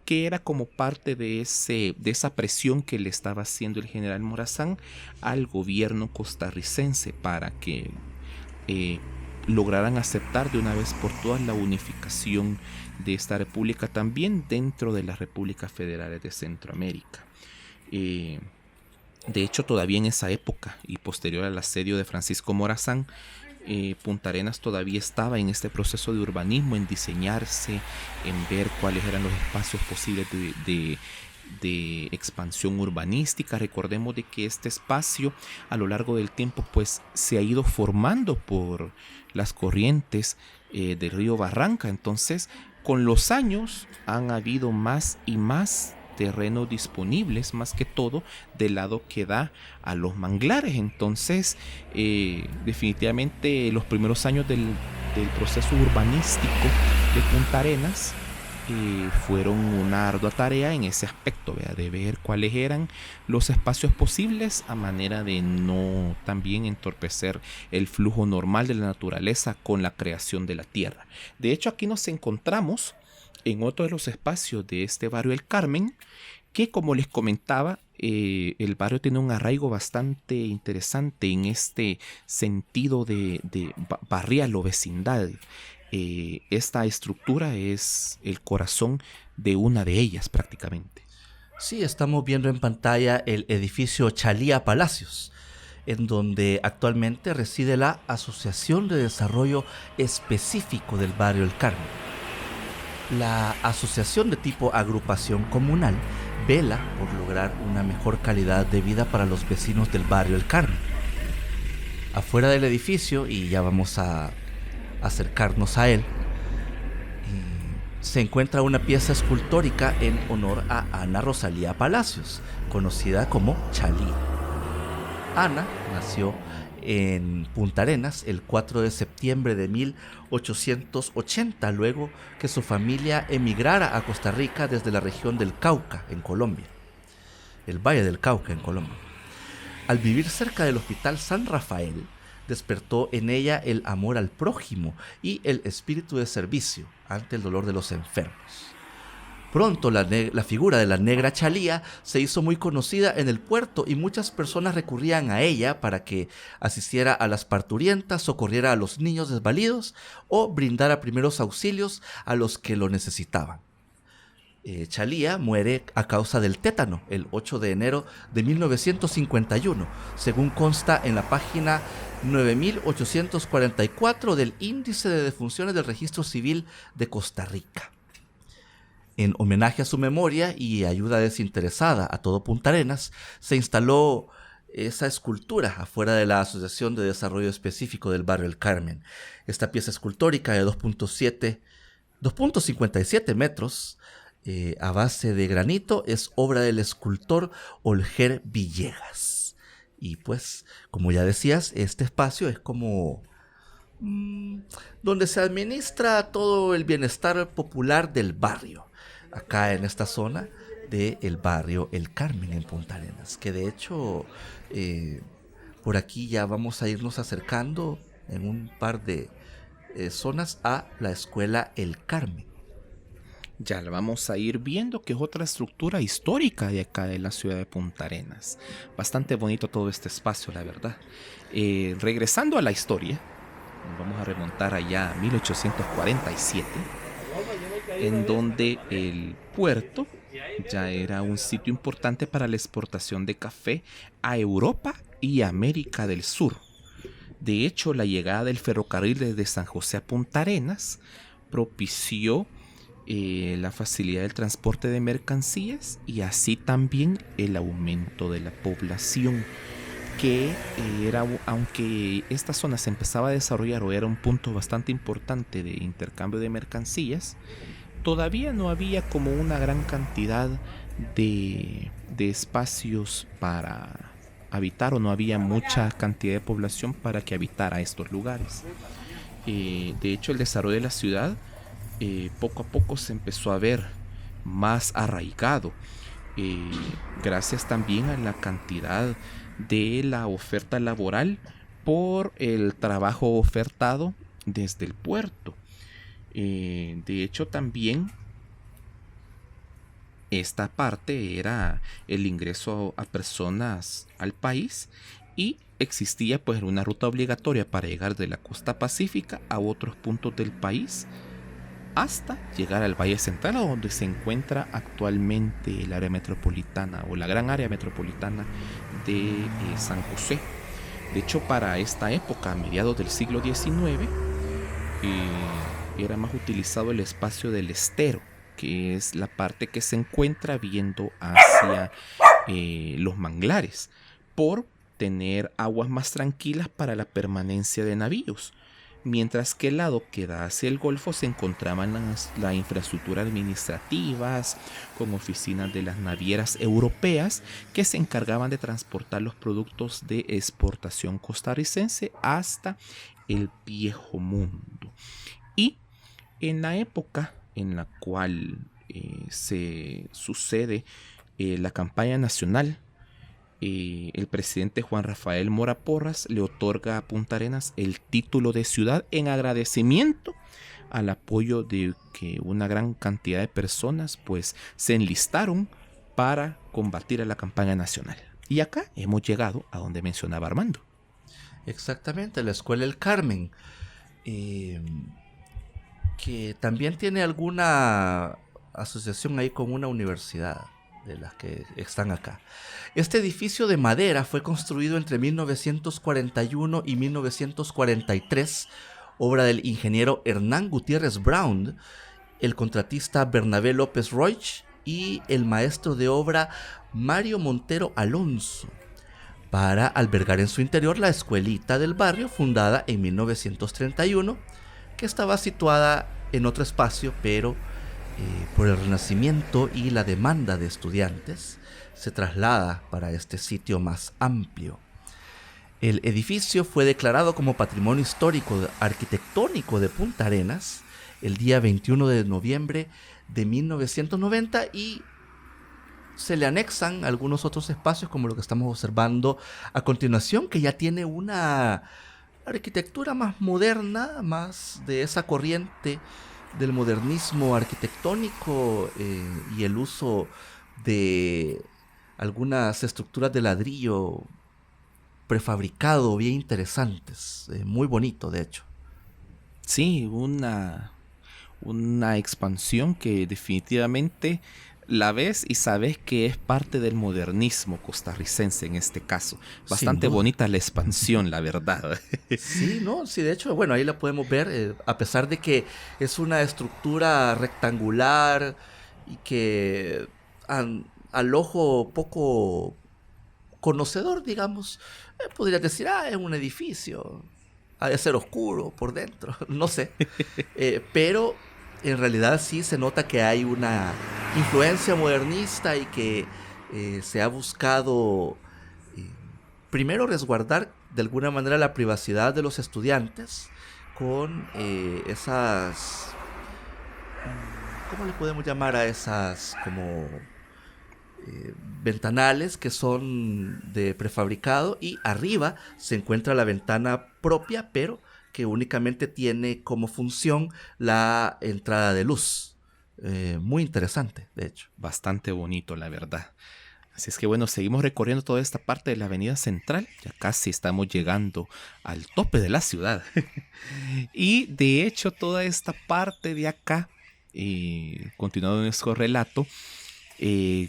Speaker 2: que era como parte de esa presión que le estaba haciendo el general Morazán al gobierno costarricense para que lograran aceptar de una vez por todas la unificación de esta república también dentro de las repúblicas federales de Centroamérica. De hecho, todavía en esa época y posterior al asedio de Francisco Morazán, Punta Arenas todavía estaba en este proceso de urbanismo, en diseñarse, en ver cuáles eran los espacios posibles de expansión urbanística. Recordemos de que este espacio a lo largo del tiempo, pues, se ha ido formando por las corrientes del río Barranca. Entonces, con los años han habido más y más terrenos disponibles, más que todo del lado que da a los manglares. Entonces, definitivamente los primeros años del proceso urbanístico de Punta Arenas fueron una ardua tarea en ese aspecto, ¿verdad? De ver cuáles eran los espacios posibles a manera de no también entorpecer el flujo normal de la naturaleza con la creación de la tierra. De hecho, aquí nos encontramos en otro de los espacios de este barrio El Carmen, que, como les comentaba, el barrio tiene un arraigo bastante interesante en este sentido de barrial o vecindad. Esta estructura es el corazón de una de ellas prácticamente.
Speaker 1: Sí, estamos viendo en pantalla el edificio Chalía Palacios, en donde actualmente reside la Asociación de Desarrollo Específico del barrio El Carmen. La asociación, de tipo agrupación comunal, vela por lograr una mejor calidad de vida para los vecinos del barrio El Carmen. Afuera del edificio, y ya vamos a acercarnos a él, se encuentra una pieza escultórica en honor a Ana Rosalía Palacios, conocida como Chalía. Ana nació en Punta Arenas el 4 de septiembre de 1880, luego que su familia emigrara a Costa Rica desde la región del Cauca, en Colombia, el Valle del Cauca, en Colombia. Al vivir cerca del Hospital San Rafael, despertó en ella el amor al prójimo y el espíritu de servicio ante el dolor de los enfermos. Pronto la figura de la negra Chalía se hizo muy conocida en el puerto, y muchas personas recurrían a ella para que asistiera a las parturientas, socorriera a los niños desvalidos o brindara primeros auxilios a los que lo necesitaban. Chalía muere a causa del tétano el 8 de enero de 1951, según consta en la página 9844 del Índice de Defunciones del Registro Civil de Costa Rica. En homenaje a su memoria y ayuda desinteresada a todo Punta Arenas, se instaló esa escultura afuera de la Asociación de Desarrollo Específico del barrio El Carmen. Esta pieza escultórica de 2.57 metros a base de granito es obra del escultor Olger Villegas. Y pues, como ya decías, este espacio es como donde se administra todo el bienestar popular del barrio, acá en esta zona del barrio El Carmen en Punta Arenas, que de hecho por aquí ya vamos a irnos acercando en un par de zonas a la escuela El Carmen.
Speaker 2: Ya la vamos a ir viendo, que es otra estructura histórica de acá de la ciudad de Punta Arenas. Bastante bonito todo este espacio, la verdad. Regresando a la historia, nos vamos a remontar allá a 1847, en donde el puerto ya era un sitio importante para la exportación de café a Europa y América del Sur. De hecho, la llegada del ferrocarril desde San José a Punta Arenas propició la facilidad del transporte de mercancías y así también el aumento de la población, que aunque esta zona se empezaba a desarrollar o era un punto bastante importante de intercambio de mercancías, todavía no había como una gran cantidad de espacios para habitar, o no había mucha cantidad de población para que habitara estos lugares. De hecho, el desarrollo de la ciudad poco a poco se empezó a ver más arraigado, gracias también a la cantidad de la oferta laboral por el trabajo ofertado desde el puerto. De hecho, también esta parte era el ingreso a personas al país, y existía pues una ruta obligatoria para llegar de la costa pacífica a otros puntos del país hasta llegar al Valle Central, donde se encuentra actualmente el área metropolitana o la gran área metropolitana de San José. De hecho, para esta época, a mediados del siglo XIX, era más utilizado el espacio del estero, que es la parte que se encuentra viendo hacia los manglares, por tener aguas más tranquilas para la permanencia de navíos, mientras que el lado que da hacia el Golfo se encontraban la infraestructura administrativas, con oficinas de las navieras europeas que se encargaban de transportar los productos de exportación costarricense hasta el Viejo Mundo. Y en la época en la cual se sucede la campaña nacional, el presidente Juan Rafael Mora Porras le otorga a Punta Arenas el título de ciudad en agradecimiento al apoyo de que una gran cantidad de personas pues se enlistaron para combatir a la campaña nacional. Y acá hemos llegado a donde mencionaba Armando.
Speaker 1: Exactamente, la escuela El Carmen, que también tiene alguna asociación ahí con una universidad de las que están acá. Este edificio de madera fue construido entre 1941 y 1943, obra del ingeniero Hernán Gutiérrez Brown, el contratista Bernabé López Roig y el maestro de obra Mario Montero Alonso, para albergar en su interior la escuelita del barrio, fundada en 1931, que estaba situada en otro espacio, pero por el renacimiento y la demanda de estudiantes, se traslada para este sitio más amplio. El edificio fue declarado como Patrimonio Histórico Arquitectónico de Punta Arenas el día 21 de noviembre de 1990, y se le anexan algunos otros espacios como lo que estamos observando a continuación, que ya tiene una arquitectura más moderna, más de esa corriente del modernismo arquitectónico, y el uso de algunas estructuras de ladrillo prefabricado bien interesantes, muy bonito de hecho.
Speaker 2: Sí, una expansión que definitivamente la ves y sabes que es parte del modernismo costarricense en este caso. Bastante bonita la expansión, la verdad.
Speaker 1: Sí, no, sí, de hecho, bueno, ahí la podemos ver, a pesar de que es una estructura rectangular y que al ojo poco conocedor, digamos, podrías decir, es un edificio, ha de ser oscuro por dentro, no sé, pero en realidad sí se nota que hay una influencia modernista y que se ha buscado primero resguardar de alguna manera la privacidad de los estudiantes con esas, ¿cómo le podemos llamar a esas como ventanales que son de prefabricado? Y arriba se encuentra la ventana propia, pero que únicamente tiene como función la entrada de luz. Muy interesante, de hecho.
Speaker 2: Bastante bonito, la verdad. Así es que bueno, seguimos recorriendo toda esta parte de la avenida central. Ya casi estamos llegando al tope de la ciudad. Y de hecho toda esta parte de acá, continuando nuestro relato,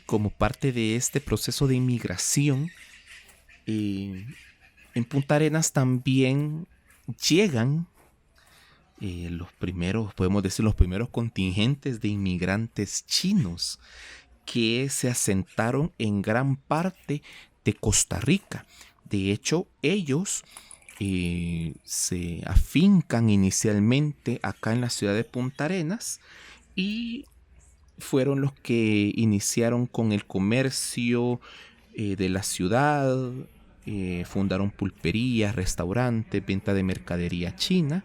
Speaker 2: como parte de este proceso de inmigración, en Punta Arenas también llegan los primeros, podemos decir, los primeros contingentes de inmigrantes chinos que se asentaron en gran parte de Costa Rica. De hecho, ellos se afincan inicialmente acá en la ciudad de Punta Arenas y fueron los que iniciaron con el comercio de la ciudad, fundaron pulperías, restaurantes, venta de mercadería china,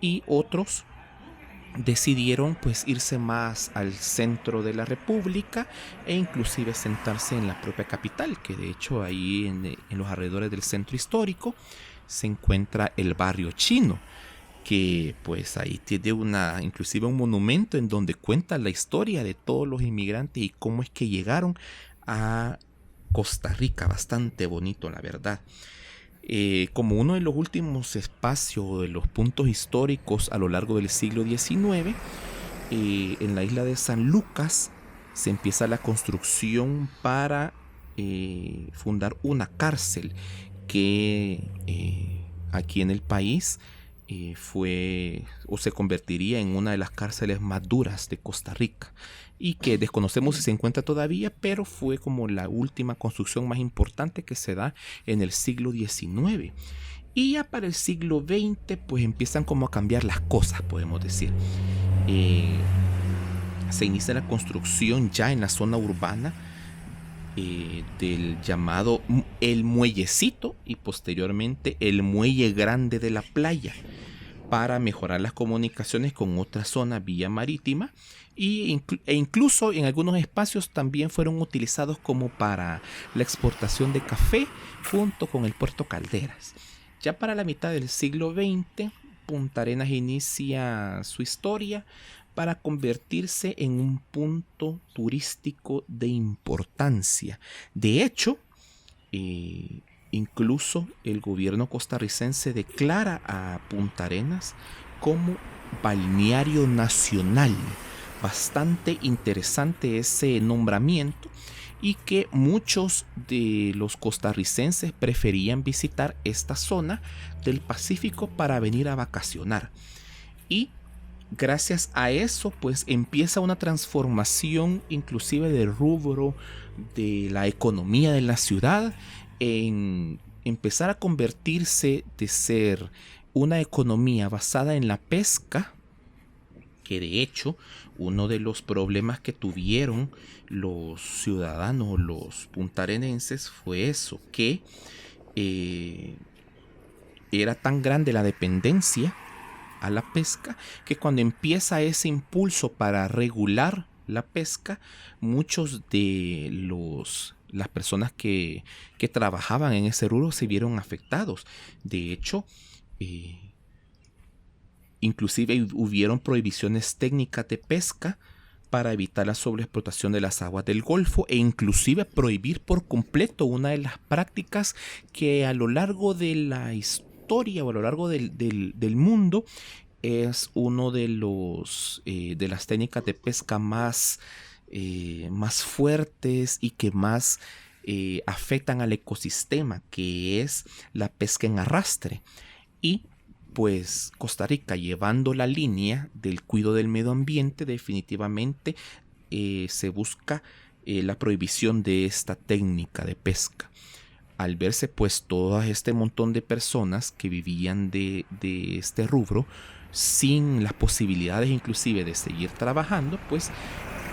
Speaker 2: y otros decidieron pues irse más al centro de la república e inclusive sentarse en la propia capital, que de hecho ahí en los alrededores del centro histórico se encuentra el barrio chino, que pues ahí tiene inclusive un monumento en donde cuenta la historia de todos los inmigrantes y cómo es que llegaron a Costa Rica. Bastante bonito, la verdad. Como uno de los últimos espacios, de los puntos históricos a lo largo del siglo XIX, en la isla de San Lucas se empieza la construcción para fundar una cárcel que aquí en el país fue o se convertiría en una de las cárceles más duras de Costa Rica, y que desconocemos si se encuentra todavía, pero fue como la última construcción más importante que se da en el siglo XIX. Y ya para el siglo XX pues empiezan como a cambiar las cosas, podemos decir. Se inicia la construcción ya en la zona urbana del llamado el Muellecito y posteriormente el Muelle Grande de la Playa, para mejorar las comunicaciones con otra zona vía marítima, e incluso en algunos espacios también fueron utilizados como para la exportación de café junto con el puerto Calderas. Ya para la mitad del siglo XX, Punta Arenas inicia su historia para convertirse en un punto turístico de importancia. De hecho, incluso el gobierno costarricense declara a Punta Arenas como balneario nacional. Bastante interesante ese nombramiento, y que muchos de los costarricenses preferían visitar esta zona del Pacífico para venir a vacacionar. Y gracias a eso pues empieza una transformación inclusive del rubro de la economía de la ciudad, en empezar a convertirse de ser una economía basada en la pesca, que de hecho uno de los problemas que tuvieron los ciudadanos, los puntarenenses, fue eso, que era tan grande la dependencia a la pesca, que cuando empieza ese impulso para regular la pesca, muchos de las personas que trabajaban en ese rubro se vieron afectados. De hecho, inclusive hubieron prohibiciones técnicas de pesca para evitar la sobreexplotación de las aguas del Golfo, e inclusive prohibir por completo una de las prácticas que a lo largo de la historia o a lo largo del mundo es uno de las técnicas de pesca más fuertes y que más afectan al ecosistema, que es la pesca en arrastre. Y pues Costa Rica, llevando la línea del cuidado del medio ambiente, definitivamente se busca la prohibición de esta técnica de pesca. Al verse pues todo este montón de personas que vivían de este rubro sin las posibilidades inclusive de seguir trabajando, pues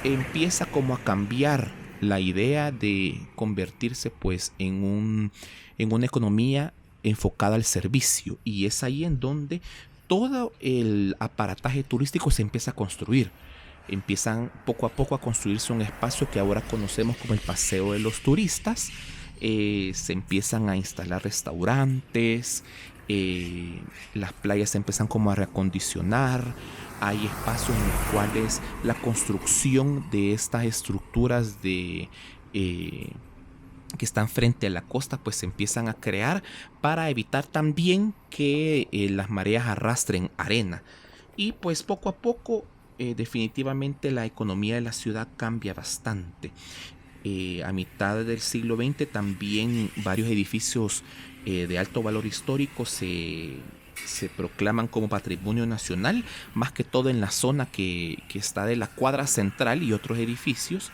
Speaker 2: empieza como a cambiar la idea de convertirse pues en una economía enfocada al servicio, y es ahí en donde todo el aparataje turístico se empieza a construir. Empiezan poco a poco a construirse un espacio que ahora conocemos como el Paseo de los Turistas. Se empiezan a instalar restaurantes, las playas se empiezan como a reacondicionar. Hay espacios en los cuales la construcción de estas estructuras que están frente a la costa pues se empiezan a crear para evitar también que las mareas arrastren arena. Y pues poco a poco definitivamente la economía de la ciudad cambia bastante. A mitad del siglo XX también varios edificios de alto valor histórico se proclaman como patrimonio nacional, más que todo en la zona que está de la cuadra central y otros edificios.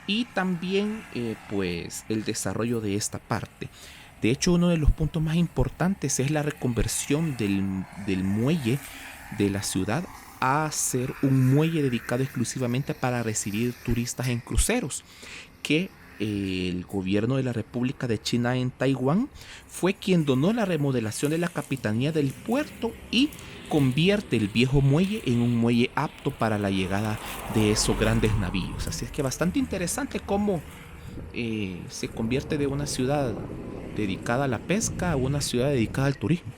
Speaker 2: Y también pues el desarrollo de esta parte. De hecho, uno de los puntos más importantes es la reconversión del muelle de la ciudad a ser un muelle dedicado exclusivamente para recibir turistas en cruceros, que el gobierno de la República de China en Taiwán fue quien donó la remodelación de la capitanía del puerto y convierte el viejo muelle en un muelle apto para la llegada de esos grandes navíos. Así es que bastante interesante cómo se convierte de una ciudad dedicada a la pesca a una ciudad dedicada al turismo.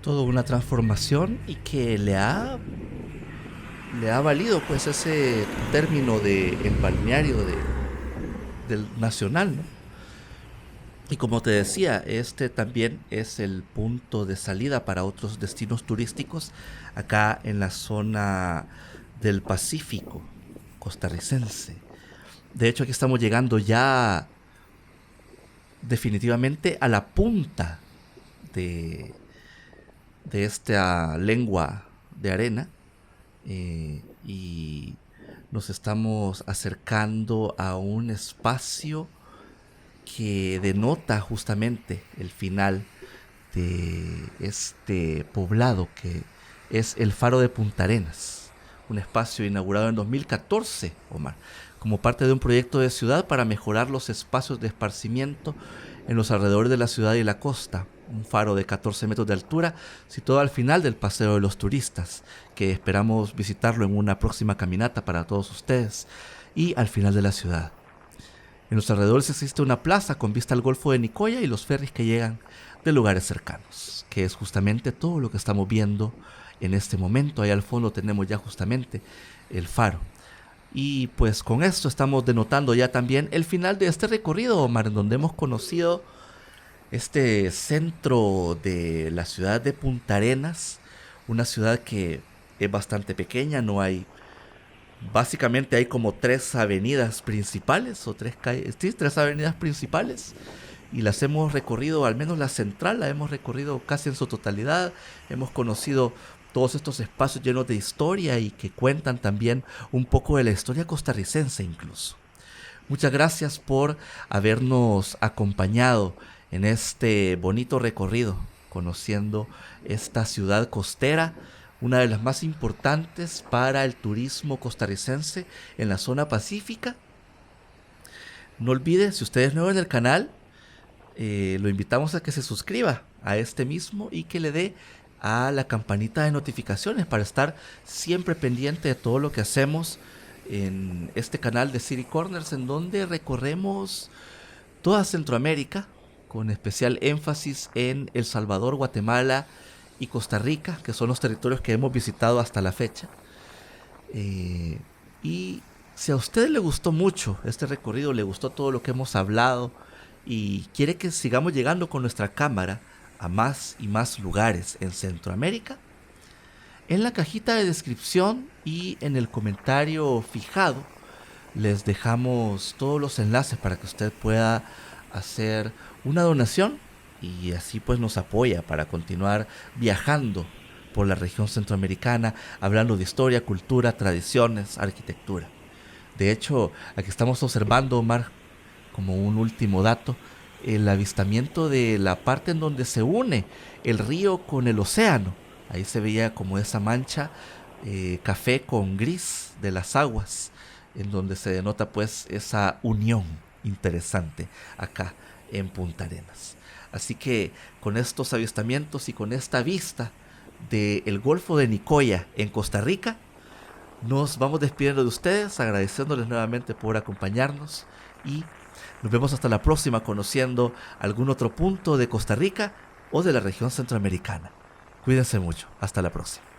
Speaker 1: Toda una transformación y que le ha valido pues ese término de el balneario del nacional, ¿no? Y como te decía, este también es el punto de salida para otros destinos turísticos acá en la zona del Pacífico costarricense. De hecho, aquí estamos llegando ya definitivamente a la punta de esta lengua de arena, y nos estamos acercando a un espacio que denota justamente el final de este poblado que es el Faro de Punta Arenas, un espacio inaugurado en 2014, Omar, como parte de un proyecto de ciudad para mejorar los espacios de esparcimiento en los alrededores de la ciudad y la costa. Un faro de 14 metros de altura situado al final del Paseo de los Turistas, que esperamos visitarlo en una próxima caminata para todos ustedes, y al final de la ciudad. En los alrededores existe una plaza con vista al Golfo de Nicoya y los ferries que llegan de lugares cercanos, que es justamente todo lo que estamos viendo en este momento. Ahí al fondo tenemos ya justamente el faro. Y pues con esto estamos denotando ya también el final de este recorrido, Omar, en donde hemos conocido este centro de la ciudad de Punta Arenas, una ciudad que es bastante pequeña, no hay, básicamente hay como tres avenidas principales, o tres calles, sí, tres avenidas principales, y las hemos recorrido, al menos la central la hemos recorrido casi en su totalidad. Hemos conocido todos estos espacios llenos de historia y que cuentan también un poco de la historia costarricense incluso. Muchas gracias por habernos acompañado en este bonito recorrido, conociendo esta ciudad costera, una de las más importantes para el turismo costarricense en la zona pacífica. No olviden, si usted es nuevo en el canal, lo invitamos a que se suscriba a este mismo y que le dé a la campanita de notificaciones para estar siempre pendiente de todo lo que hacemos en este canal de City Corners, en donde recorremos toda Centroamérica, con especial énfasis en El Salvador, Guatemala y Costa Rica, que son los territorios que hemos visitado hasta la fecha. Y si a usted le gustó mucho este recorrido, le gustó todo lo que hemos hablado y quiere que sigamos llegando con nuestra cámara a más y más lugares en Centroamérica, en la cajita de descripción y en el comentario fijado les dejamos todos los enlaces para que usted pueda hacer una donación y así pues nos apoya para continuar viajando por la región centroamericana, hablando de historia, cultura, tradiciones, arquitectura. De hecho, aquí estamos observando, Omar, como un último dato, el avistamiento de la parte en donde se une el río con el océano. Ahí se veía como esa mancha café con gris de las aguas. en donde se denota pues esa unión interesante acá en Punta Arenas. Así que con estos avistamientos y con esta vista del Golfo de Nicoya en Costa Rica, nos vamos despidiendo de ustedes, agradeciéndoles nuevamente por acompañarnos y nos vemos hasta la próxima conociendo algún otro punto de Costa Rica o de la región centroamericana. Cuídense mucho, hasta la próxima.